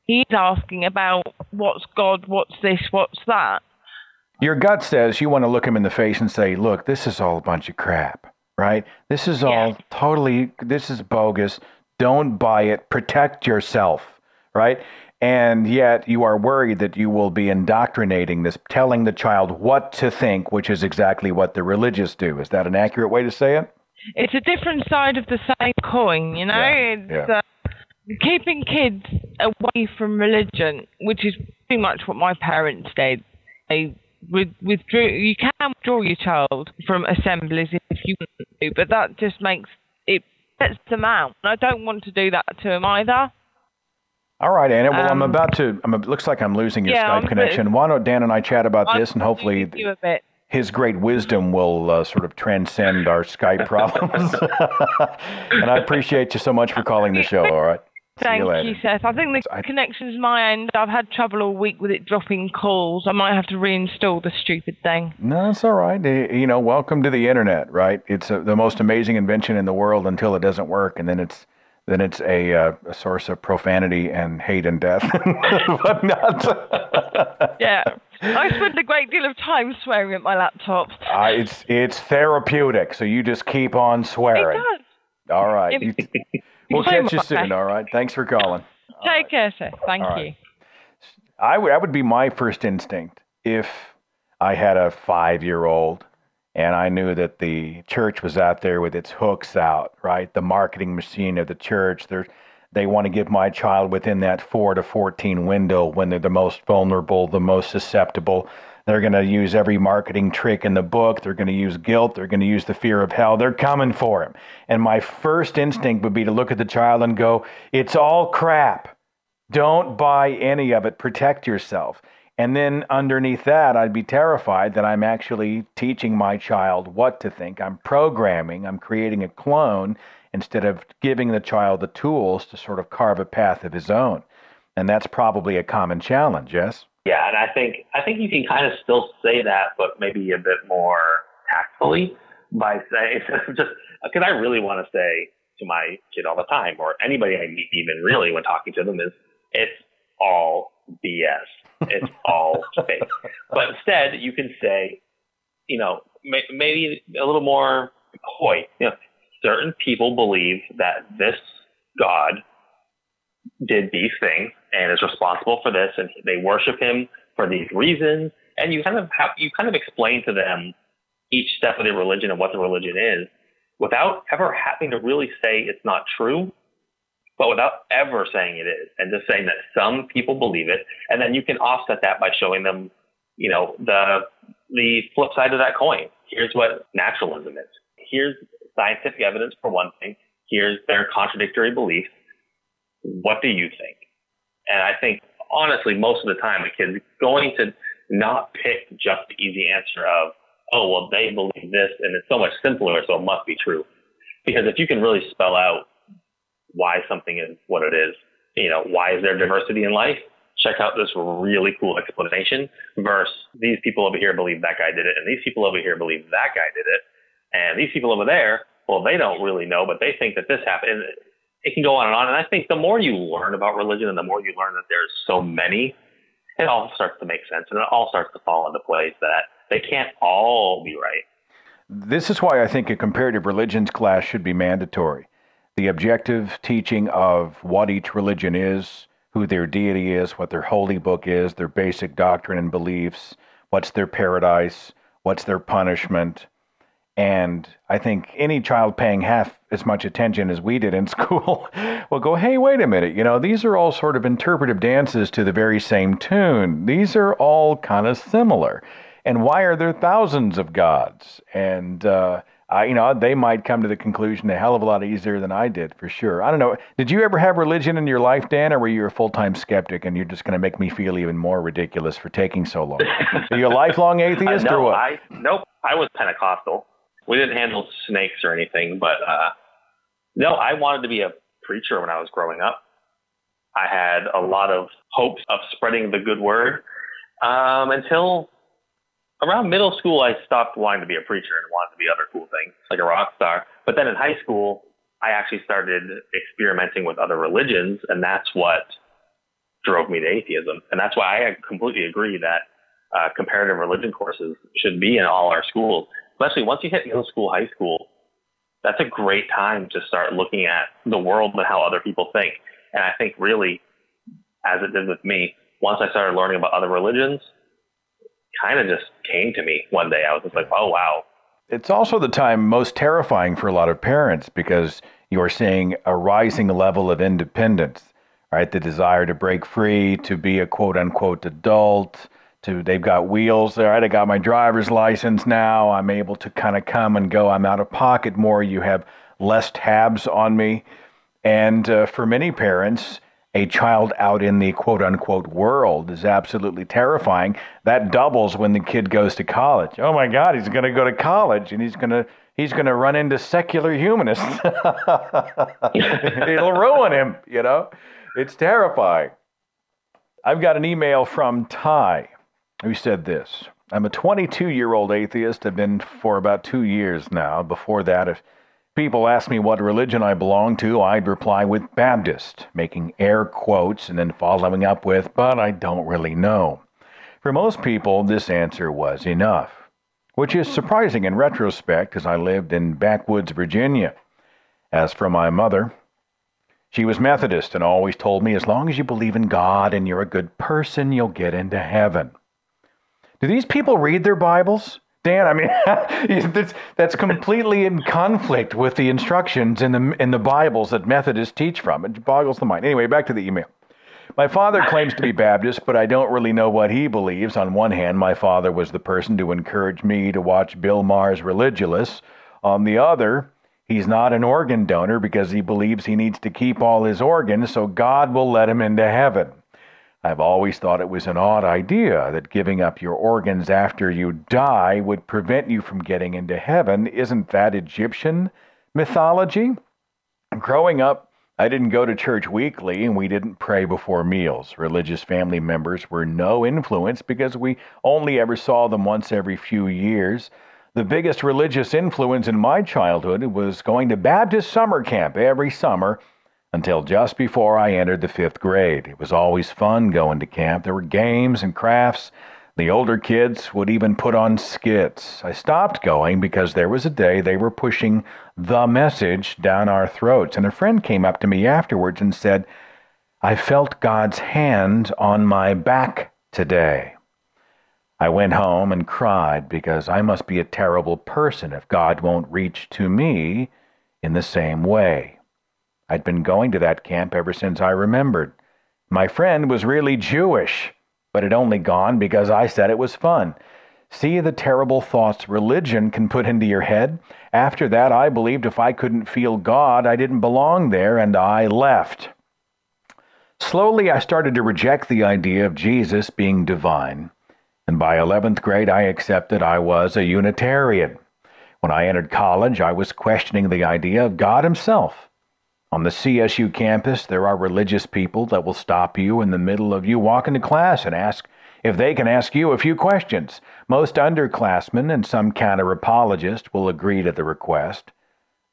he's asking about what's God, what's this, what's that. Your gut says you want to look him in the face and say, look, this is all a bunch of crap, right? This is all this is bogus. Don't buy it. Protect yourself, right? And yet you are worried that you will be indoctrinating this, telling the child what to think, which is exactly what the religious do. Is that an accurate way to say it? It's a different side of the same coin, It's keeping kids away from religion, which is pretty much what my parents did. They withdrew. You can withdraw your child from assemblies if you want to, but that just makes it sets them out. I don't want to do that to them either. All right, Anna. Well, it looks like I'm losing your Skype connection. Why don't Dan and I chat about this, and hopefully his great wisdom will sort of transcend our Skype problems. And I appreciate you so much for calling the show. All right. Thank you, Seth. I think the connection's my end. I've had trouble all week with it dropping calls. I might have to reinstall the stupid thing. No, it's all right. You know, welcome to the internet, right? It's the most amazing invention in the world until it doesn't work, and then it's a source of profanity and hate and death. But not. Yeah. I spend a great deal of time swearing at my laptop. It's therapeutic, so you just keep on swearing. It does. All right. We'll catch you soon, all right? Thanks for calling. Take care, sir. Thank you. I would be my first instinct if I had a 5-year-old and I knew that the church was out there with its hooks out, right? The marketing machine of the church. They want to give my child within that 4 to 14 window when they're the most vulnerable, the most susceptible. They're going to use every marketing trick in the book. They're going to use guilt. They're going to use the fear of hell. They're coming for him. And my first instinct would be to look at the child and go, it's all crap. Don't buy any of it. Protect yourself. And then underneath that, I'd be terrified that I'm actually teaching my child what to think. I'm programming. I'm creating a clone instead of giving the child the tools to sort of carve a path of his own. And that's probably a common challenge, yes? Yeah, and I think you can kind of still say that, but maybe a bit more tactfully by saying, just because I really want to say to my kid all the time, or anybody I meet even really when talking to them, is it's all BS. It's all fake. But instead, you can say, you know, maybe a little more coy. You know, certain people believe that this God did these things and is responsible for this, and they worship him for these reasons. And you kind of explain to them each step of their religion and what the religion is, without ever having to really say it's not true, but without ever saying it is, and just saying that some people believe it. And then you can offset that by showing them, you know, the flip side of that coin. Here's what naturalism is. Here's scientific evidence for one thing. Here's their contradictory beliefs. What do you think? And I think, honestly, most of the time, a kid's going to not pick just the easy answer of, oh, well, they believe this, and it's so much simpler, so it must be true. Because if you can really spell out why something is what it is, you know, why is there diversity in life? Check out this really cool explanation versus these people over here believe that guy did it, and these people over here believe that guy did it, and these people over there, well, they don't really know, but they think that this happened. It can go on. And I think the more you learn about religion and the more you learn that there's so many, it all starts to make sense, and it all starts to fall into place that they can't all be right. This is why I think a comparative religions class should be mandatory. The objective teaching of what each religion is, who their deity is, what their holy book is, their basic doctrine and beliefs, what's their paradise, what's their punishment. And I think any child paying half as much attention as we did in school will go, hey, wait a minute, you know, these are all sort of interpretive dances to the very same tune. These are all kind of similar. And why are there thousands of gods? And, you know, they might come to the conclusion a hell of a lot easier than I did, for sure. I don't know. Did you ever have religion in your life, Dan, or were you a full-time skeptic and you're just going to make me feel even more ridiculous for taking so long? Are you a lifelong atheist or what? Nope. I was Pentecostal. We didn't handle snakes or anything, but no, I wanted to be a preacher when I was growing up. I had a lot of hopes of spreading the good word until around middle school. I stopped wanting to be a preacher and wanted to be other cool things, like a rock star. But then in high school, I actually started experimenting with other religions, and that's what drove me to atheism. And that's why I completely agree that comparative religion courses should be in all our schools. Especially once you hit middle school, high school, that's a great time to start looking at the world and how other people think. And I think really, as it did with me, once I started learning about other religions, kind of just came to me one day. I was just like, oh, wow. It's also the time most terrifying for a lot of parents because you're seeing a rising level of independence, right? The desire to break free, to be a quote unquote adult, they've got wheels there. I got my driver's license now. I'm able to kind of come and go. I'm out of pocket more. You have less tabs on me. And for many parents, a child out in the quote unquote world is absolutely terrifying. That doubles when the kid goes to college. Oh my God, he's going to go to college and he's going to he's going to run into secular humanists. It'll ruin him, you know. It's terrifying. I've got an email from Ty, who said this. I'm a 22-year-old atheist. I've been for about 2 years now. Before that, if people asked me what religion I belong to, I'd reply with Baptist, making air quotes and then following up with, but I don't really know. For most people, this answer was enough, which is surprising in retrospect, as I lived in backwoods Virginia. As for my mother, she was Methodist and always told me, as long as you believe in God and you're a good person, you'll get into heaven. Do these people read their Bibles? Dan, I mean, that's completely in conflict with the instructions in the Bibles that Methodists teach from. It boggles the mind. Anyway, back to the email. My father claims to be Baptist, but I don't really know what he believes. On one hand, my father was the person to encourage me to watch Bill Maher's Religulous. On the other, he's not an organ donor because he believes he needs to keep all his organs so God will let him into heaven. I've always thought it was an odd idea that giving up your organs after you die would prevent you from getting into heaven. Isn't that Egyptian mythology? Growing up, I didn't go to church weekly and we didn't pray before meals. Religious family members were no influence because we only ever saw them once every few years. The biggest religious influence in my childhood was going to Baptist summer camp every summer until just before I entered the 5th grade. It was always fun going to camp. There were games and crafts. The older kids would even put on skits. I stopped going because there was a day they were pushing the message down our throats. And a friend came up to me afterwards and said, I felt God's hand on my back today. I went home and cried because I must be a terrible person if God won't reach to me in the same way. I'd been going to that camp ever since I remembered. My friend was really Jewish, but had only gone because I said it was fun. See the terrible thoughts religion can put into your head? After that, I believed if I couldn't feel God, I didn't belong there, and I left. Slowly, I started to reject the idea of Jesus being divine, and by 11th grade, I accepted I was a Unitarian. When I entered college, I was questioning the idea of God himself. On the CSU campus, there are religious people that will stop you in the middle of you walking to class and ask if they can ask you a few questions. Most underclassmen and some counter-apologist will agree to the request.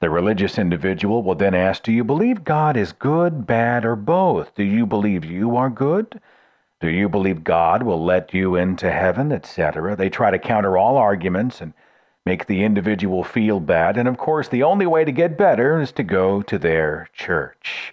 The religious individual will then ask, do you believe God is good, bad, or both? Do you believe you are good? Do you believe God will let you into heaven, etc.? They try to counter all arguments and make the individual feel bad, and of course the only way to get better is to go to their church.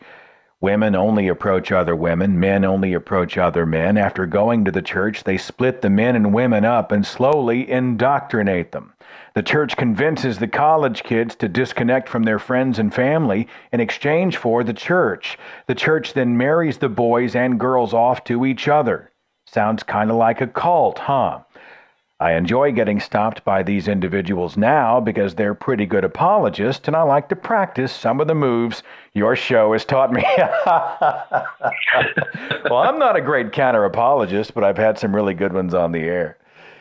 Women only approach other women, men only approach other men. After going to the church, they split the men and women up and slowly indoctrinate them. The church convinces the college kids to disconnect from their friends and family in exchange for the church. The church then marries the boys and girls off to each other. Sounds kind of like a cult, huh? I enjoy getting stopped by these individuals now because they're pretty good apologists, and I like to practice some of the moves your show has taught me. Well, I'm not a great counter-apologist, but I've had some really good ones on the air.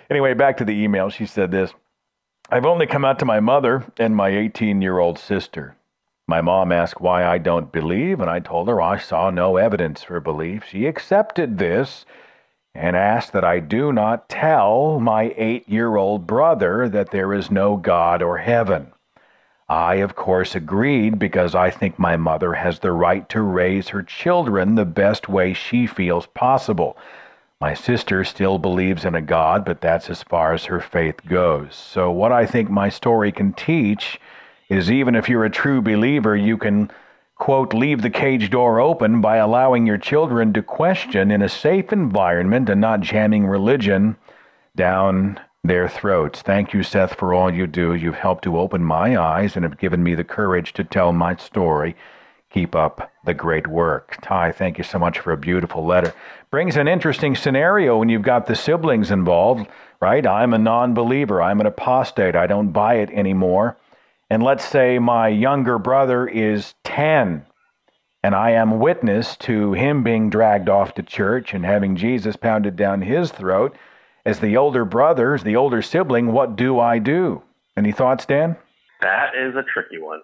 Anyway, back to the email. She said this. I've only come out to my mother and my 18-year-old sister. My mom asked why I don't believe, and I told her I saw no evidence for belief. She accepted this and asked that I do not tell my 8-year-old brother that there is no God or heaven. I, of course, agreed because I think my mother has the right to raise her children the best way she feels possible. My sister still believes in a God, but that's as far as her faith goes. So what I think my story can teach is even if you're a true believer, you can quote, leave the cage door open by allowing your children to question in a safe environment and not jamming religion down their throats. Thank you, Seth, for all you do. You've helped to open my eyes and have given me the courage to tell my story. Keep up the great work. Ty, thank you so much for a beautiful letter. Brings an interesting scenario when you've got the siblings involved, right? I'm a non-believer. I'm an apostate. I don't buy it anymore. And let's say my younger brother is 10, and I am witness to him being dragged off to church and having Jesus pounded down his throat. As the older brother, as the older sibling, what do I do? Any thoughts, Dan? That is a tricky one.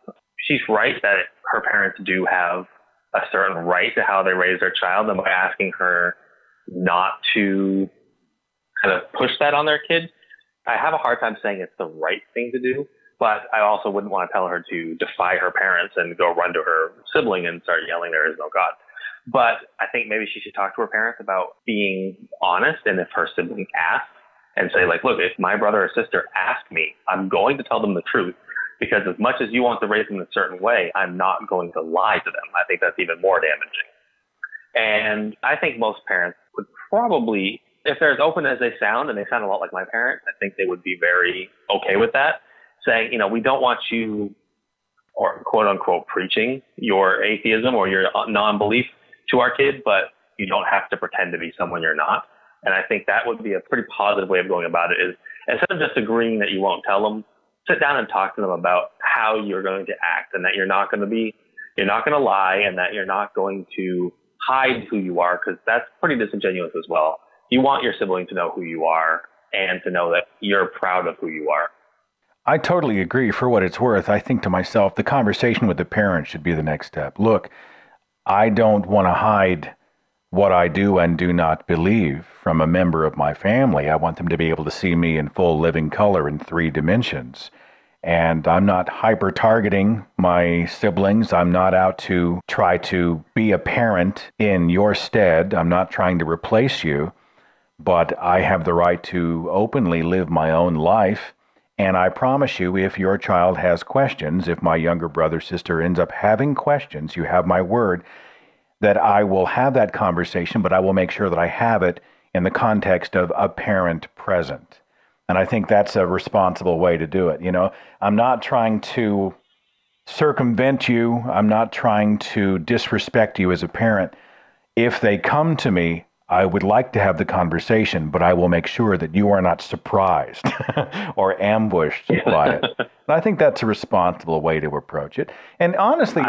She's right that her parents do have a certain right to how they raise their child, and by asking her not to kind of push that on their kid, I have a hard time saying it's the right thing to do, but I also wouldn't want to tell her to defy her parents and go run to her sibling and start yelling, "There is no God." But I think maybe she should talk to her parents about being honest, and if her sibling asks, and say, like, look, if my brother or sister ask me, I'm going to tell them the truth, because as much as you want to raise them a certain way, I'm not going to lie to them. I think that's even more damaging. And I think most parents would probably, if they're as open as they sound, and they sound a lot like my parents, I think they would be very okay with that, saying, we don't want you, or quote unquote, preaching your atheism or your non-belief to our kid, but you don't have to pretend to be someone you're not. And I think that would be a pretty positive way of going about it, is instead of just agreeing that you won't tell them, sit down and talk to them about how you're going to act, and that you're not going to lie, and that you're not going to hide who you are, because that's pretty disingenuous as well. You want your sibling to know who you are and to know that you're proud of who you are. I totally agree. For what it's worth, I think to myself, the conversation with the parents should be the next step. Look, I don't want to hide what I do and do not believe from a member of my family. I want them to be able to see me in full living color in 3 dimensions. And I'm not hyper-targeting my siblings. I'm not out to try to be a parent in your stead. I'm not trying to replace you. But I have the right to openly live my own life. And I promise you, if your child has questions, if my younger brother, sister ends up having questions, you have my word that I will have that conversation, but I will make sure that I have it in the context of a parent present. And I think that's a responsible way to do it. I'm not trying to circumvent you. I'm not trying to disrespect you as a parent. If they come to me, I would like to have the conversation, but I will make sure that you are not surprised or ambushed by it. And I think that's a responsible way to approach it. And honestly,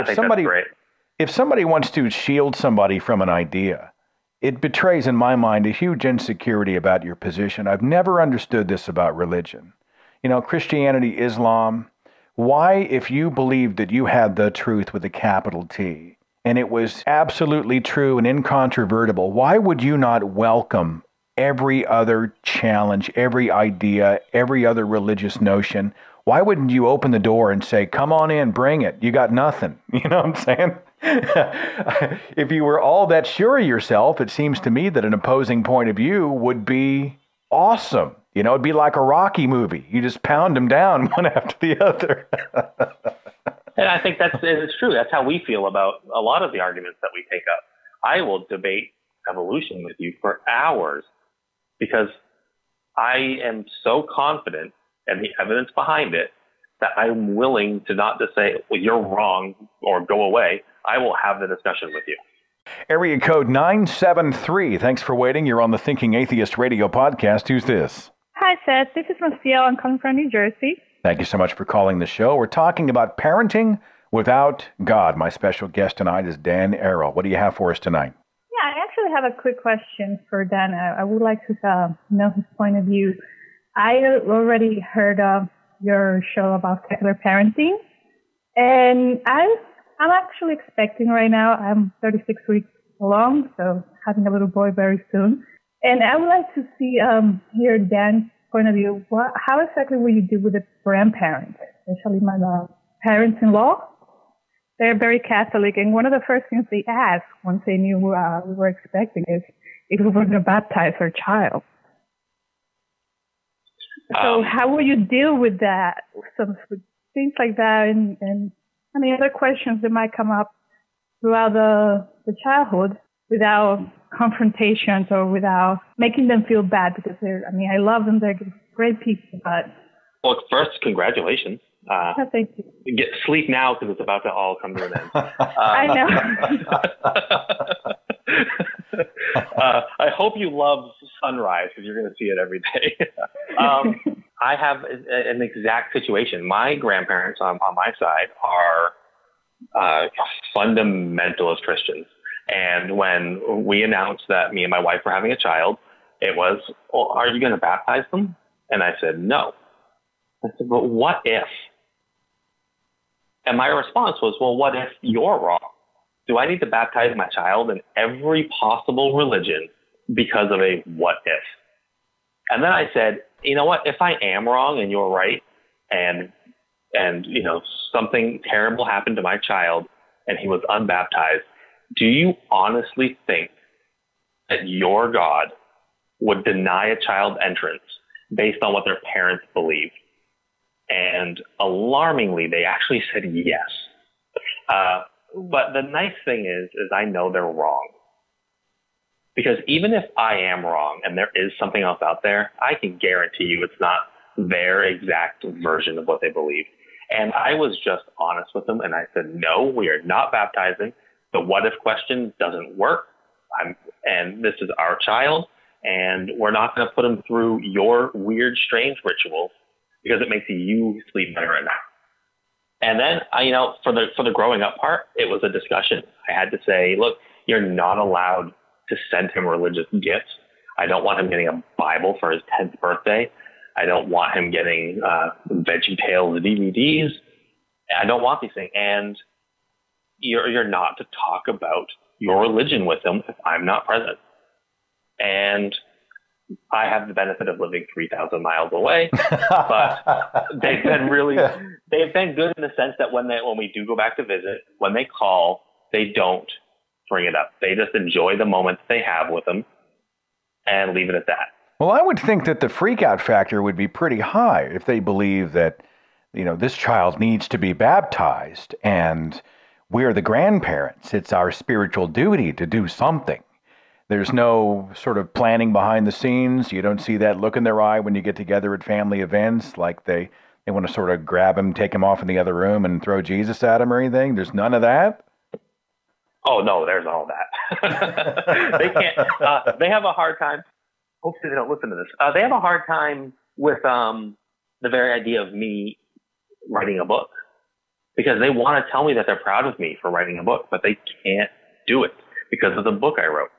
if somebody wants to shield somebody from an idea, it betrays, in my mind, a huge insecurity about your position. I've never understood this about religion. Christianity, Islam, why, if you believed that you had the truth with a capital T, and it was absolutely true and incontrovertible, why would you not welcome every other challenge, every idea, every other religious notion? Why wouldn't you open the door and say, come on in, bring it, you got nothing? You know what I'm saying? If you were all that sure of yourself, it seems to me that an opposing point of view would be awesome. It'd be like a Rocky movie. You just pound them down one after the other. And I think it's true. That's how we feel about a lot of the arguments that we take up. I will debate evolution with you for hours because I am so confident in the evidence behind it that I'm willing to not just say, well, you're wrong or go away. I will have the discussion with you. Area code 973. Thanks for waiting. You're on the Thinking Atheist radio podcast. Who's this? Hi, Seth. This is Marcia. I'm coming from New Jersey. Thank you so much for calling the show. We're talking about parenting without God. My special guest tonight is Dan Errol. What do you have for us tonight? Yeah, I actually have a quick question for Dan. I would like to know his point of view. I already heard your show about secular parenting, and I'm actually expecting right now. I'm 36 weeks along, so having a little boy very soon. And I would like to hear Dan's point of view. How exactly will you deal with the grandparents, especially my parents-in-law? They're very Catholic, and one of the first things they asked once they knew we were expecting is if we were going to baptize our child. So how will you deal with that? With things like that, and any other questions that might come up throughout the childhood without confrontations or without making them feel bad, because I love them. They're great people, but... Well, first, congratulations. Thank you. Get sleep now because it's about to all come to an end. I know. I hope you love sunrise because you're going to see it every day. I have an exact situation. My grandparents on my side are fundamentalist Christians. And when we announced that me and my wife were having a child, it was, well, are you going to baptize them? And I said, no. I said, but what if? And my response was, well, what if you're wrong? Do I need to baptize my child in every possible religion because of a what if? And then I said, you know what, if I am wrong and you're right, and you know, something terrible happened to my child and he was unbaptized, do you honestly think that your God would deny a child entrance based on what their parents believed? And alarmingly, they actually said yes. But the nice thing is I know they're wrong. Because even if I am wrong and there is something else out there, I can guarantee you it's not their exact version of what they believe. And I was just honest with them, and I said, no, we are not baptizing. The what if question doesn't work. And this is our child, and we're not going to put him through your weird, strange rituals because it makes you sleep better at night. And then, you know, for the growing up part, it was a discussion. I had to say, look, you're not allowed to send him religious gifts. I don't want him getting a Bible for his 10th birthday. I don't want him getting VeggieTales DVDs. I don't want these things. And you're not to talk about your religion with him if I'm not present. And I have the benefit of living 3,000 miles away, but they've been good in the sense that when we do go back to visit, when they call, they don't bring it up. They just enjoy the moment they have with them and leave it at that. Well, I would think that the freak out factor would be pretty high if they believe that, you know, this child needs to be baptized and we're the grandparents. It's our spiritual duty to do something. There's no sort of planning behind the scenes. You don't see that look in their eye when you get together at family events, like they want to sort of grab him, take him off in the other room and throw Jesus at him or anything. There's none of that. Oh, no, there's all that. They can't. They have a hard time. Hopefully they don't listen to this. They have a hard time with the very idea of me writing a book, because they want to tell me that they're proud of me for writing a book, but they can't do it because of the book I wrote.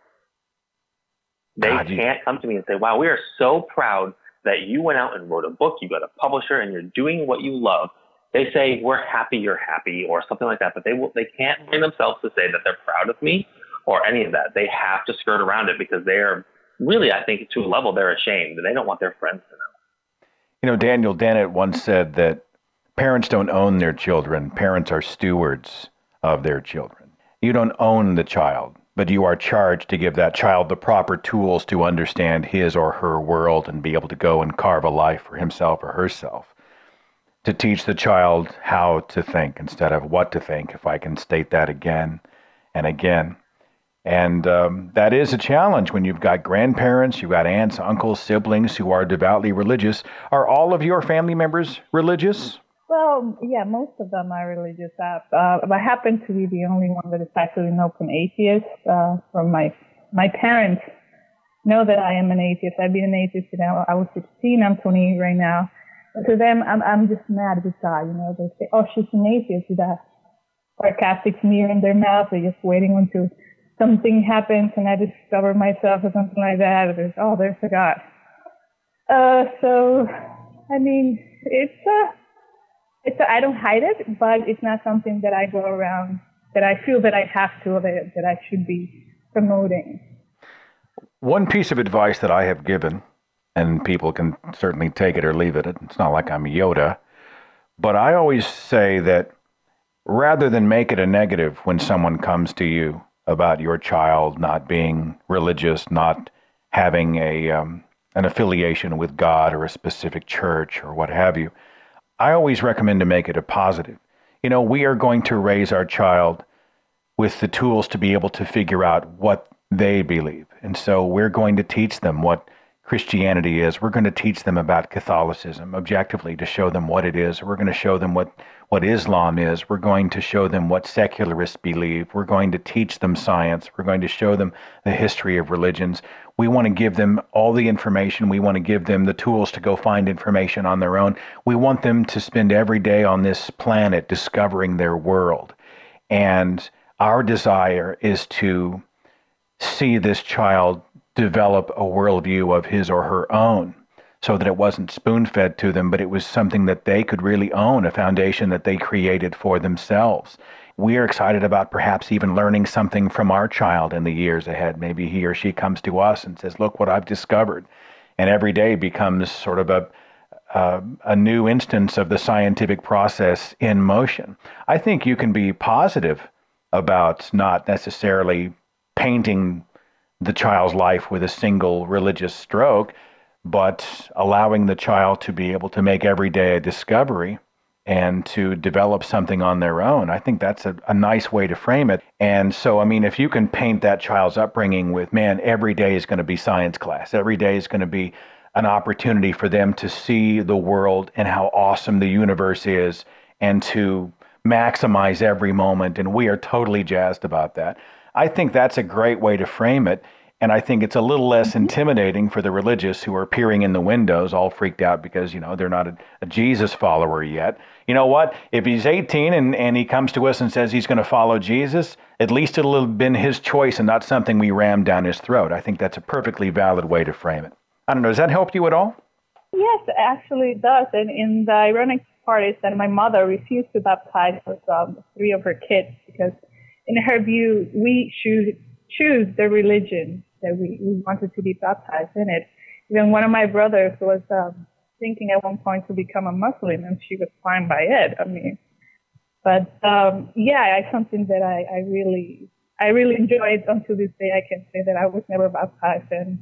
They can't come to me and say, wow, we are so proud that you went out and wrote a book, you got a publisher, and you're doing what you love. They say, we're happy you're happy, or something like that, but they can't bring themselves to say that they're proud of me or any of that. They have to skirt around it because they are really, I think, to a level, they're ashamed, and they don't want their friends to know. You know, Daniel Dennett once said that parents don't own their children. Parents are stewards of their children. You don't own the child, but you are charged to give that child the proper tools to understand his or her world and be able to go and carve a life for himself or herself. To teach the child how to think instead of what to think, if I can state that again and again. And that is a challenge when you've got grandparents, you've got aunts, uncles, siblings who are devoutly religious. Are all of your family members religious? Well, yeah, most of them are religious. I happen to be the only one that is actually an open atheist. From my parents know that I am an atheist. I've been an atheist since I was 16. I'm 28 right now. But to them, I'm just mad with God. You know, they say, "Oh, she's an atheist," with that sarcastic sneer in their mouth. They're just waiting until something happens and I discover myself or something like that. There's a God. So, I mean, I don't hide it, but it's not something that I go around, that I feel that I have to, that I should be promoting. One piece of advice that I have given, and people can certainly take it or leave it, it's not like I'm Yoda, but I always say that rather than make it a negative when someone comes to you about your child not being religious, not having an affiliation with God or a specific church or what have you, I always recommend to make it a positive. You know, we are going to raise our child with the tools to be able to figure out what they believe. And so we're going to teach them what Christianity is. We're going to teach them about Catholicism objectively to show them what it is. We're going to show them what Islam is. We're going to show them what secularists believe. We're going to teach them science. We're going to show them the history of religions. We want to give them all the information. We want to give them the tools to go find information on their own. We want them to spend every day on this planet discovering their world. And our desire is to see this child develop a worldview of his or her own so that it wasn't spoon-fed to them, but it was something that they could really own, a foundation that they created for themselves. We are excited about perhaps even learning something from our child in the years ahead. Maybe he or she comes to us and says, look what I've discovered. And every day becomes sort of a new instance of the scientific process in motion. I think you can be positive about not necessarily painting the child's life with a single religious stroke, but allowing the child to be able to make every day a discovery and to develop something on their own. I think that's a nice way to frame it. And so, I mean, if you can paint that child's upbringing with, man, every day is going to be science class. Every day is going to be an opportunity for them to see the world and how awesome the universe is and to maximize every moment. And we are totally jazzed about that. I think that's a great way to frame it. And I think it's a little less intimidating for the religious who are peering in the windows, all freaked out because, you know, they're not a Jesus follower yet. You know what? If he's 18 and he comes to us and says he's going to follow Jesus, at least it'll have been his choice and not something we ram down his throat. I think that's a perfectly valid way to frame it. I don't know. Does that help you at all? Yes, actually it does. And the ironic part is that my mother refused to baptize three of her kids because in her view, we should choose the religion that we wanted to be baptized in it. Even one of my brothers was thinking at one point to become a Muslim, and she was fine by it. I mean, but yeah, it's something that I really enjoyed until this day. I can say that I was never baptized, and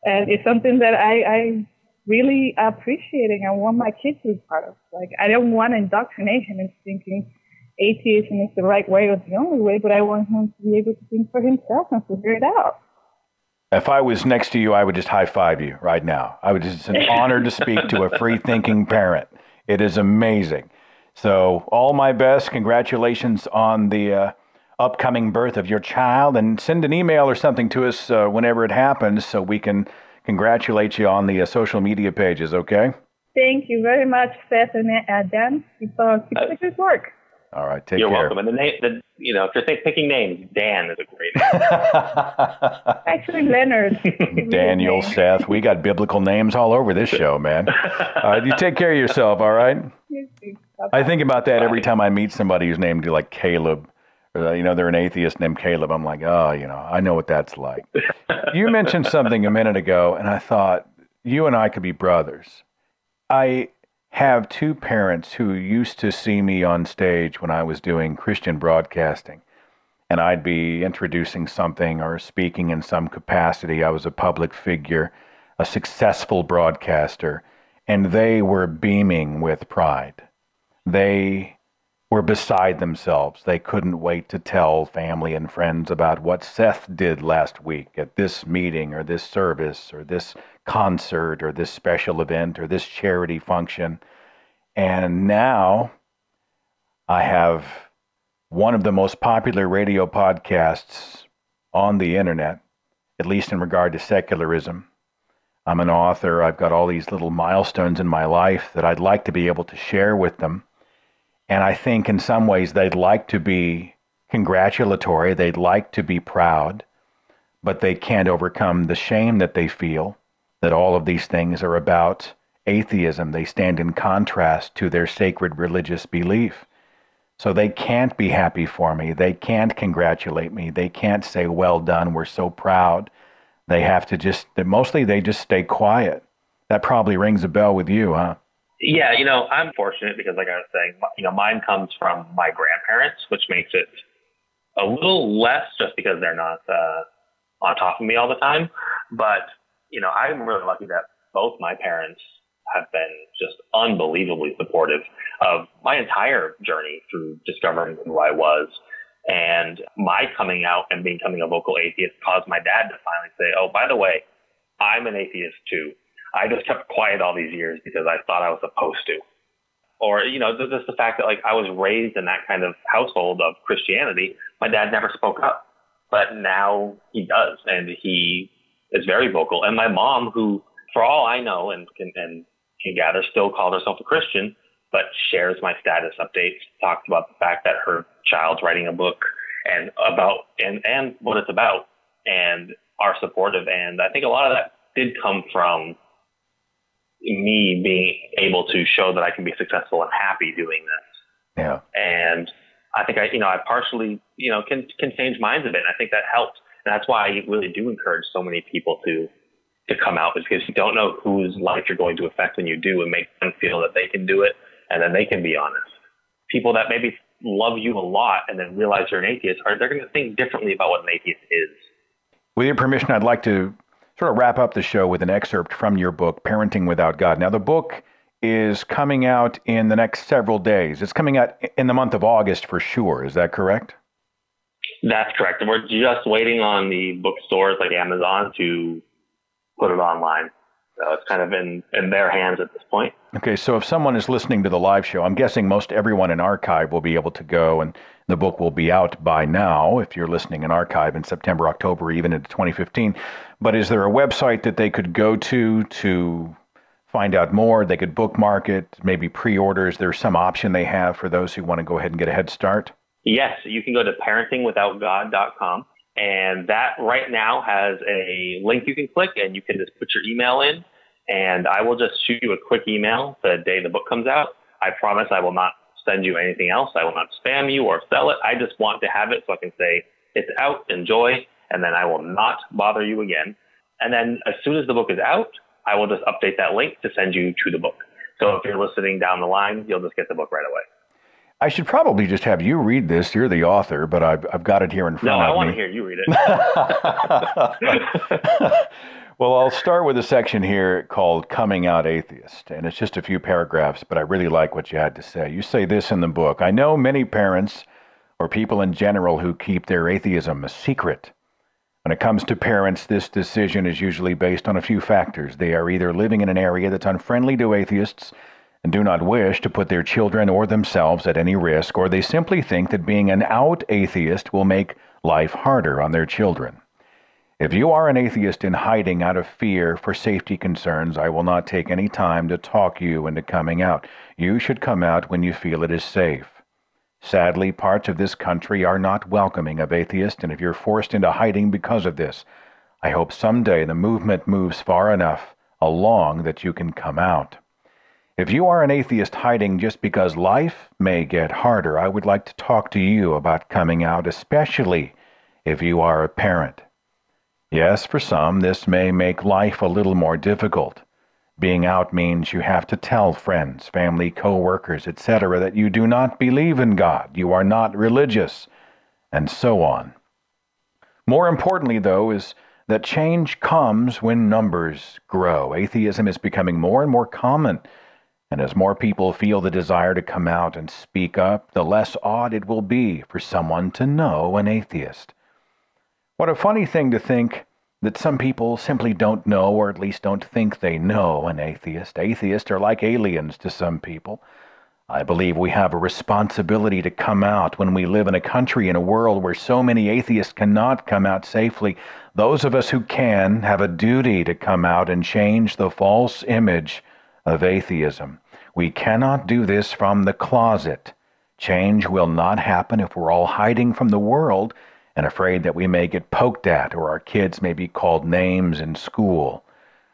it's something that I really appreciating. I want my kids to be part of. Like, I don't want indoctrination and thinking atheism is the right way or the only way, but I want him to be able to think for himself and figure it out. If I was next to you, I would just high-five you right now. It's an honor to speak to a free-thinking parent. It is amazing. So all my best. Congratulations on the upcoming birth of your child. And send an email or something to us whenever it happens so we can congratulate you on the social media pages, okay? Thank you very much, Seth and Dan. Keep up the good work. All right, take care. You're welcome. And if you're picking names, Dan is a great name. Actually, Leonard. Daniel, Seth. We got biblical names all over this show, man. All right, you take care of yourself, all right? I think about that every time I meet somebody who's named like Caleb. Or, they're an atheist named Caleb. I'm like, I know what that's like. You mentioned something a minute ago, and I thought you and I could be brothers. I have two parents who used to see me on stage when I was doing Christian broadcasting, and I'd be introducing something or speaking in some capacity. I was a public figure, a successful broadcaster, and they were beaming with pride. They were beside themselves. They couldn't wait to tell family and friends about what Seth did last week at this meeting or this service or this concert or this special event or this charity function. And now I have one of the most popular radio podcasts on the internet, at least in regard to secularism. I'm an author. I've got all these little milestones in my life that I'd like to be able to share with them. And I think in some ways they'd like to be congratulatory. They'd like to be proud, but they can't overcome the shame that they feel that all of these things are about atheism. They stand in contrast to their sacred religious belief. So they can't be happy for me. They can't congratulate me. They can't say, well done, we're so proud. They have to mostly they just stay quiet. That probably rings a bell with you, huh? Yeah, I'm fortunate because, like I was saying, mine comes from my grandparents, which makes it a little less just because they're not on top of me all the time. But, I'm really lucky that both my parents have been just unbelievably supportive of my entire journey through discovering who I was. And my coming out and becoming a vocal atheist caused my dad to finally say, oh, by the way, I'm an atheist too. I just kept quiet all these years because I thought I was supposed to. Or, just the fact that I was raised in that kind of household of Christianity, my dad never spoke up, but now he does. And he is very vocal. And my mom, who, for all I know and can gather, still calls herself a Christian, but shares my status updates, talks about the fact that her child's writing a book and what it's about, and are supportive. And I think a lot of that did come from me being able to show that I can be successful and happy doing this. Yeah. And I think I partially, can change minds a bit. And I think that helps. And that's why I really do encourage so many people to come out, is because you don't know whose life you're going to affect when you do, and make them feel that they can do it, and then they can be honest. People that maybe love you a lot and then realize you're an atheist, they're going to think differently about what an atheist is. With your permission, I'd like to sort of wrap up the show with an excerpt from your book, Parenting Without God. Now, the book is coming out in the next several days. It's coming out in the month of August for sure. Is that correct? That's correct. We're just waiting on the bookstores like Amazon to put it online. So it's kind of in their hands at this point. Okay, so if someone is listening to the live show, I'm guessing most everyone in archive will be able to go, and the book will be out by now if you're listening in archive in September, October, even into 2015. But is there a website that they could go to find out more? They could bookmark it, maybe pre-orders. There's some option they have for those who want to go ahead and get a head start? Yes, you can go to parentingwithoutgod.com. And that right now has a link you can click, and you can just put your email in, and I will just shoot you a quick email the day the book comes out. I promise I will not send you anything else. I will not spam you or sell it. I just want to have it so I can say it's out, enjoy, and then I will not bother you again. And then as soon as the book is out, I will just update that link to send you to the book. So if you're listening down the line, you'll just get the book right away. I should probably just have you read this. You're the author, but I've got it here in front of me. No, I want to hear you read it. Well, I'll start with a section here called Coming Out Atheist, and it's just a few paragraphs, but I really like what you had to say. You say this in the book: I know many parents, or people in general, who keep their atheism a secret. When it comes to parents, this decision is usually based on a few factors. They are either living in an area that's unfriendly to atheists and do not wish to put their children or themselves at any risk, or they simply think that being an out atheist will make life harder on their children. If you are an atheist in hiding out of fear for safety concerns, I will not take any time to talk you into coming out. You should come out when you feel it is safe. Sadly, parts of this country are not welcoming of atheists, and if you're forced into hiding because of this, I hope someday the movement moves far enough along that you can come out. If you are an atheist hiding just because life may get harder, I would like to talk to you about coming out, especially if you are a parent. Yes, for some, this may make life a little more difficult. Being out means you have to tell friends, family, co-workers, etc., that you do not believe in God, you are not religious, and so on. More importantly, though, is that change comes when numbers grow. Atheism is becoming more and more common. And as more people feel the desire to come out and speak up, the less odd it will be for someone to know an atheist. What a funny thing to think that some people simply don't know, or at least don't think they know, an atheist. Atheists are like aliens to some people. I believe we have a responsibility to come out when we live in a country and a world where so many atheists cannot come out safely. Those of us who can have a duty to come out and change the false image of atheism. We cannot do this from the closet. Change will not happen if we're all hiding from the world and afraid that we may get poked at or our kids may be called names in school.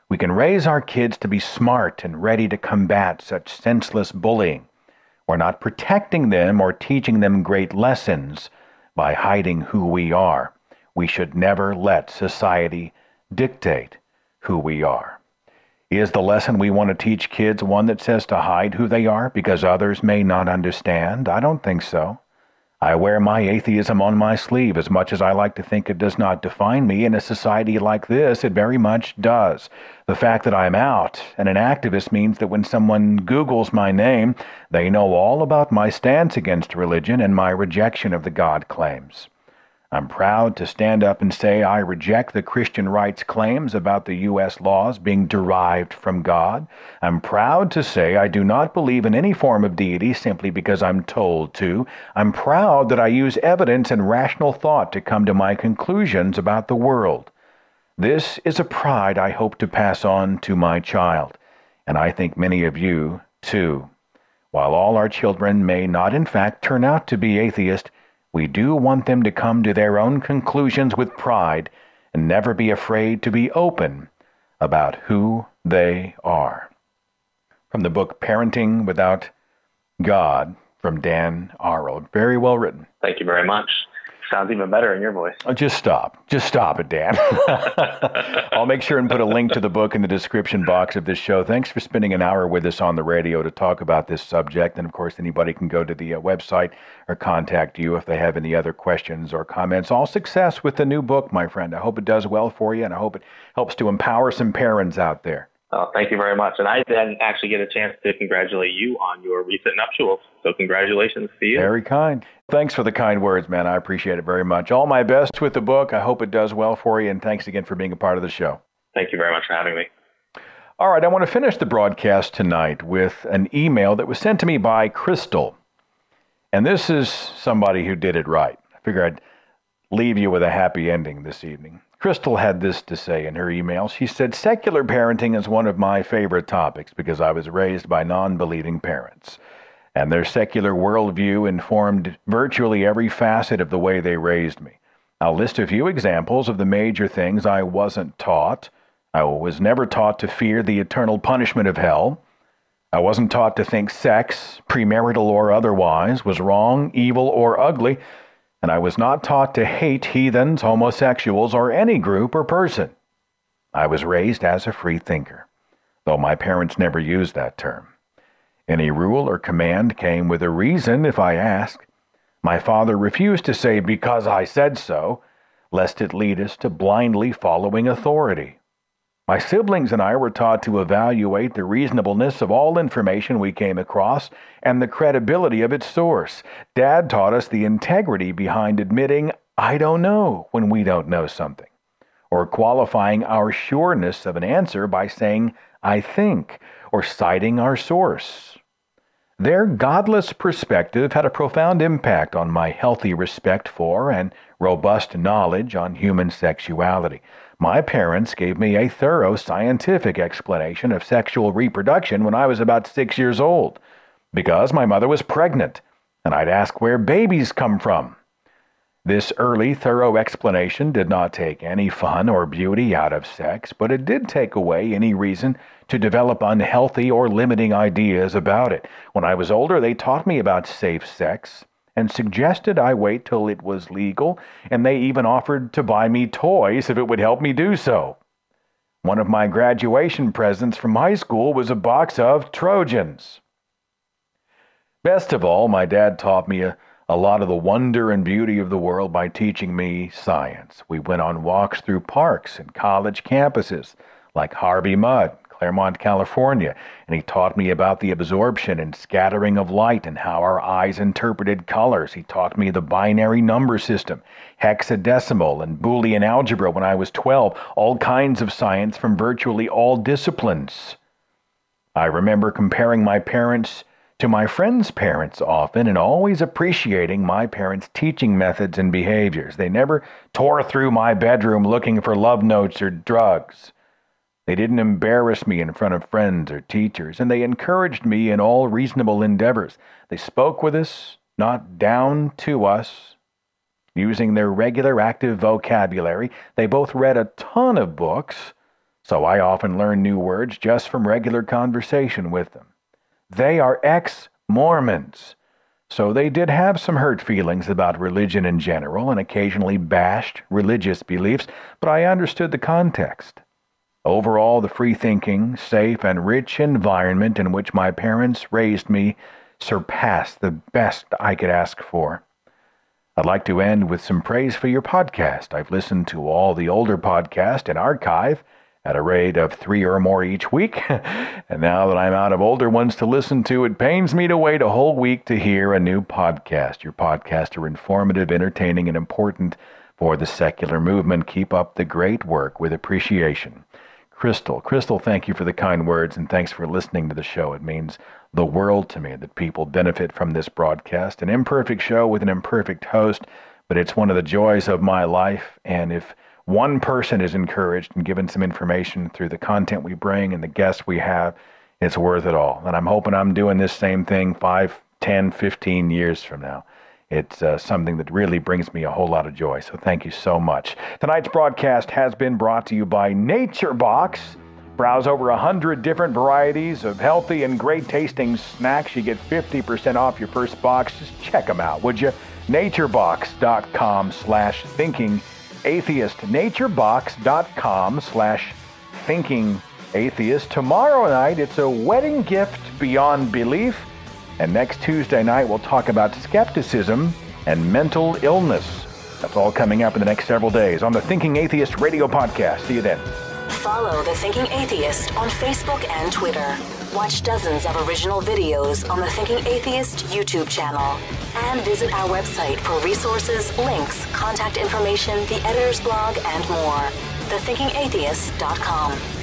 We can raise our kids to be smart and ready to combat such senseless bullying. We're not protecting them or teaching them great lessons by hiding who we are. We should never let society dictate who we are. Is the lesson we want to teach kids one that says to hide who they are because others may not understand? I don't think so. I wear my atheism on my sleeve. As much as I like to think it does not define me, in a society like this, it very much does. The fact that I'm out and an activist means that when someone Googles my name, they know all about my stance against religion and my rejection of the God claims. I'm proud to stand up and say I reject the Christian rights claims about the U.S. laws being derived from God. I'm proud to say I do not believe in any form of deity simply because I'm told to. I'm proud that I use evidence and rational thought to come to my conclusions about the world. This is a pride I hope to pass on to my child, and I think many of you, too. While all our children may not in fact turn out to be atheist, we do want them to come to their own conclusions with pride and never be afraid to be open about who they are. from the book Parenting Without God from Dan Arnold. Very well written. Thank you very much. Sounds even better in your voice. Oh, just stop it, Dan. I'll make sure and put a link to the book in the description box of this show. Thanks for spending an hour with us on the radio to talk about this subject. And of course, anybody can go to the website or contact you if they have any other questions or comments. All success with the new book, my friend. I hope it does well for you, and I hope it helps to empower some parents out there. Oh, thank you very much. And I didn't actually get a chance to congratulate you on your recent nuptials. So congratulations to you. Very kind. Thanks for the kind words, man. I appreciate it very much. All my best with the book. I hope it does well for you. And thanks again for being a part of the show. Thank you very much for having me. All right. I want to finish the broadcast tonight with an email that was sent to me by Crystal. And this is somebody who did it right. I figure I'd leave you with a happy ending this evening. Crystal had this to say in her email. She said, secular parenting is one of my favorite topics because I was raised by non-believing parents, and their secular worldview informed virtually every facet of the way they raised me. I'll list a few examples of the major things I wasn't taught. I was never taught to fear the eternal punishment of hell. I wasn't taught to think sex, premarital or otherwise, was wrong, evil, or ugly. And I was not taught to hate heathens, homosexuals, or any group or person. I was raised as a free thinker, though my parents never used that term. Any rule or command came with a reason if I asked. My father refused to say, because I said so, lest it lead us to blindly following authority. My siblings and I were taught to evaluate the reasonableness of all information we came across and the credibility of its source. Dad taught us the integrity behind admitting, I don't know, when we don't know something, or qualifying our sureness of an answer by saying, I think, or citing our source. Their godless perspective had a profound impact on my healthy respect for and robust knowledge on human sexuality. My parents gave me a thorough scientific explanation of sexual reproduction when I was about 6 years old, because my mother was pregnant, and I'd ask where babies come from. This early, thorough explanation did not take any fun or beauty out of sex, but it did take away any reason to develop unhealthy or limiting ideas about it. When I was older, they taught me about safe sex and suggested I wait till it was legal, and they even offered to buy me toys if it would help me do so. One of my graduation presents from high school was a box of Trojans. Best of all, my dad taught me a lot of the wonder and beauty of the world by teaching me science. We went on walks through parks and college campuses like Harvey Mudd, Claremont, California, and he taught me about the absorption and scattering of light and how our eyes interpreted colors. He taught me the binary number system, hexadecimal, and Boolean algebra when I was 12, all kinds of science from virtually all disciplines. I remember comparing my parents to my friends' parents often and always appreciating my parents' teaching methods and behaviors. They never tore through my bedroom looking for love notes or drugs. They didn't embarrass me in front of friends or teachers, and they encouraged me in all reasonable endeavors. They spoke with us, not down to us. Using their regular active vocabulary, they both read a ton of books, so I often learned new words just from regular conversation with them. They are ex-Mormons, so they did have some hurt feelings about religion in general and occasionally bashed religious beliefs, but I understood the context. Overall, the free-thinking, safe, and rich environment in which my parents raised me surpassed the best I could ask for. I'd like to end with some praise for your podcast. I've listened to all the older podcasts in archive at a rate of 3 or more each week, and now that I'm out of older ones to listen to, it pains me to wait a whole week to hear a new podcast. Your podcasts are informative, entertaining, and important for the secular movement. Keep up the great work with appreciation. Crystal, thank you for the kind words, and thanks for listening to the show. It means the world to me that people benefit from this broadcast. An imperfect show with an imperfect host, but it's one of the joys of my life, and if one person is encouraged and given some information through the content we bring and the guests we have, it's worth it all. And I'm hoping I'm doing this same thing 5, 10, 15 years from now. It's something that really brings me a whole lot of joy. So thank you so much. Tonight's broadcast has been brought to you by NatureBox. Browse over 100 different varieties of healthy and great-tasting snacks. You get 50% off your first box. Just check them out, would you? naturebox.com/thinkingatheist. naturebox.com/thinkingatheist. Tomorrow night, it's a wedding gift beyond belief. And next Tuesday night, we'll talk about skepticism and mental illness. That's all coming up in the next several days on the Thinking Atheist radio podcast. See you then. Follow The Thinking Atheist on Facebook and Twitter. Watch dozens of original videos on the Thinking Atheist YouTube channel. And visit our website for resources, links, contact information, the editor's blog, and more. thethinkingatheist.com.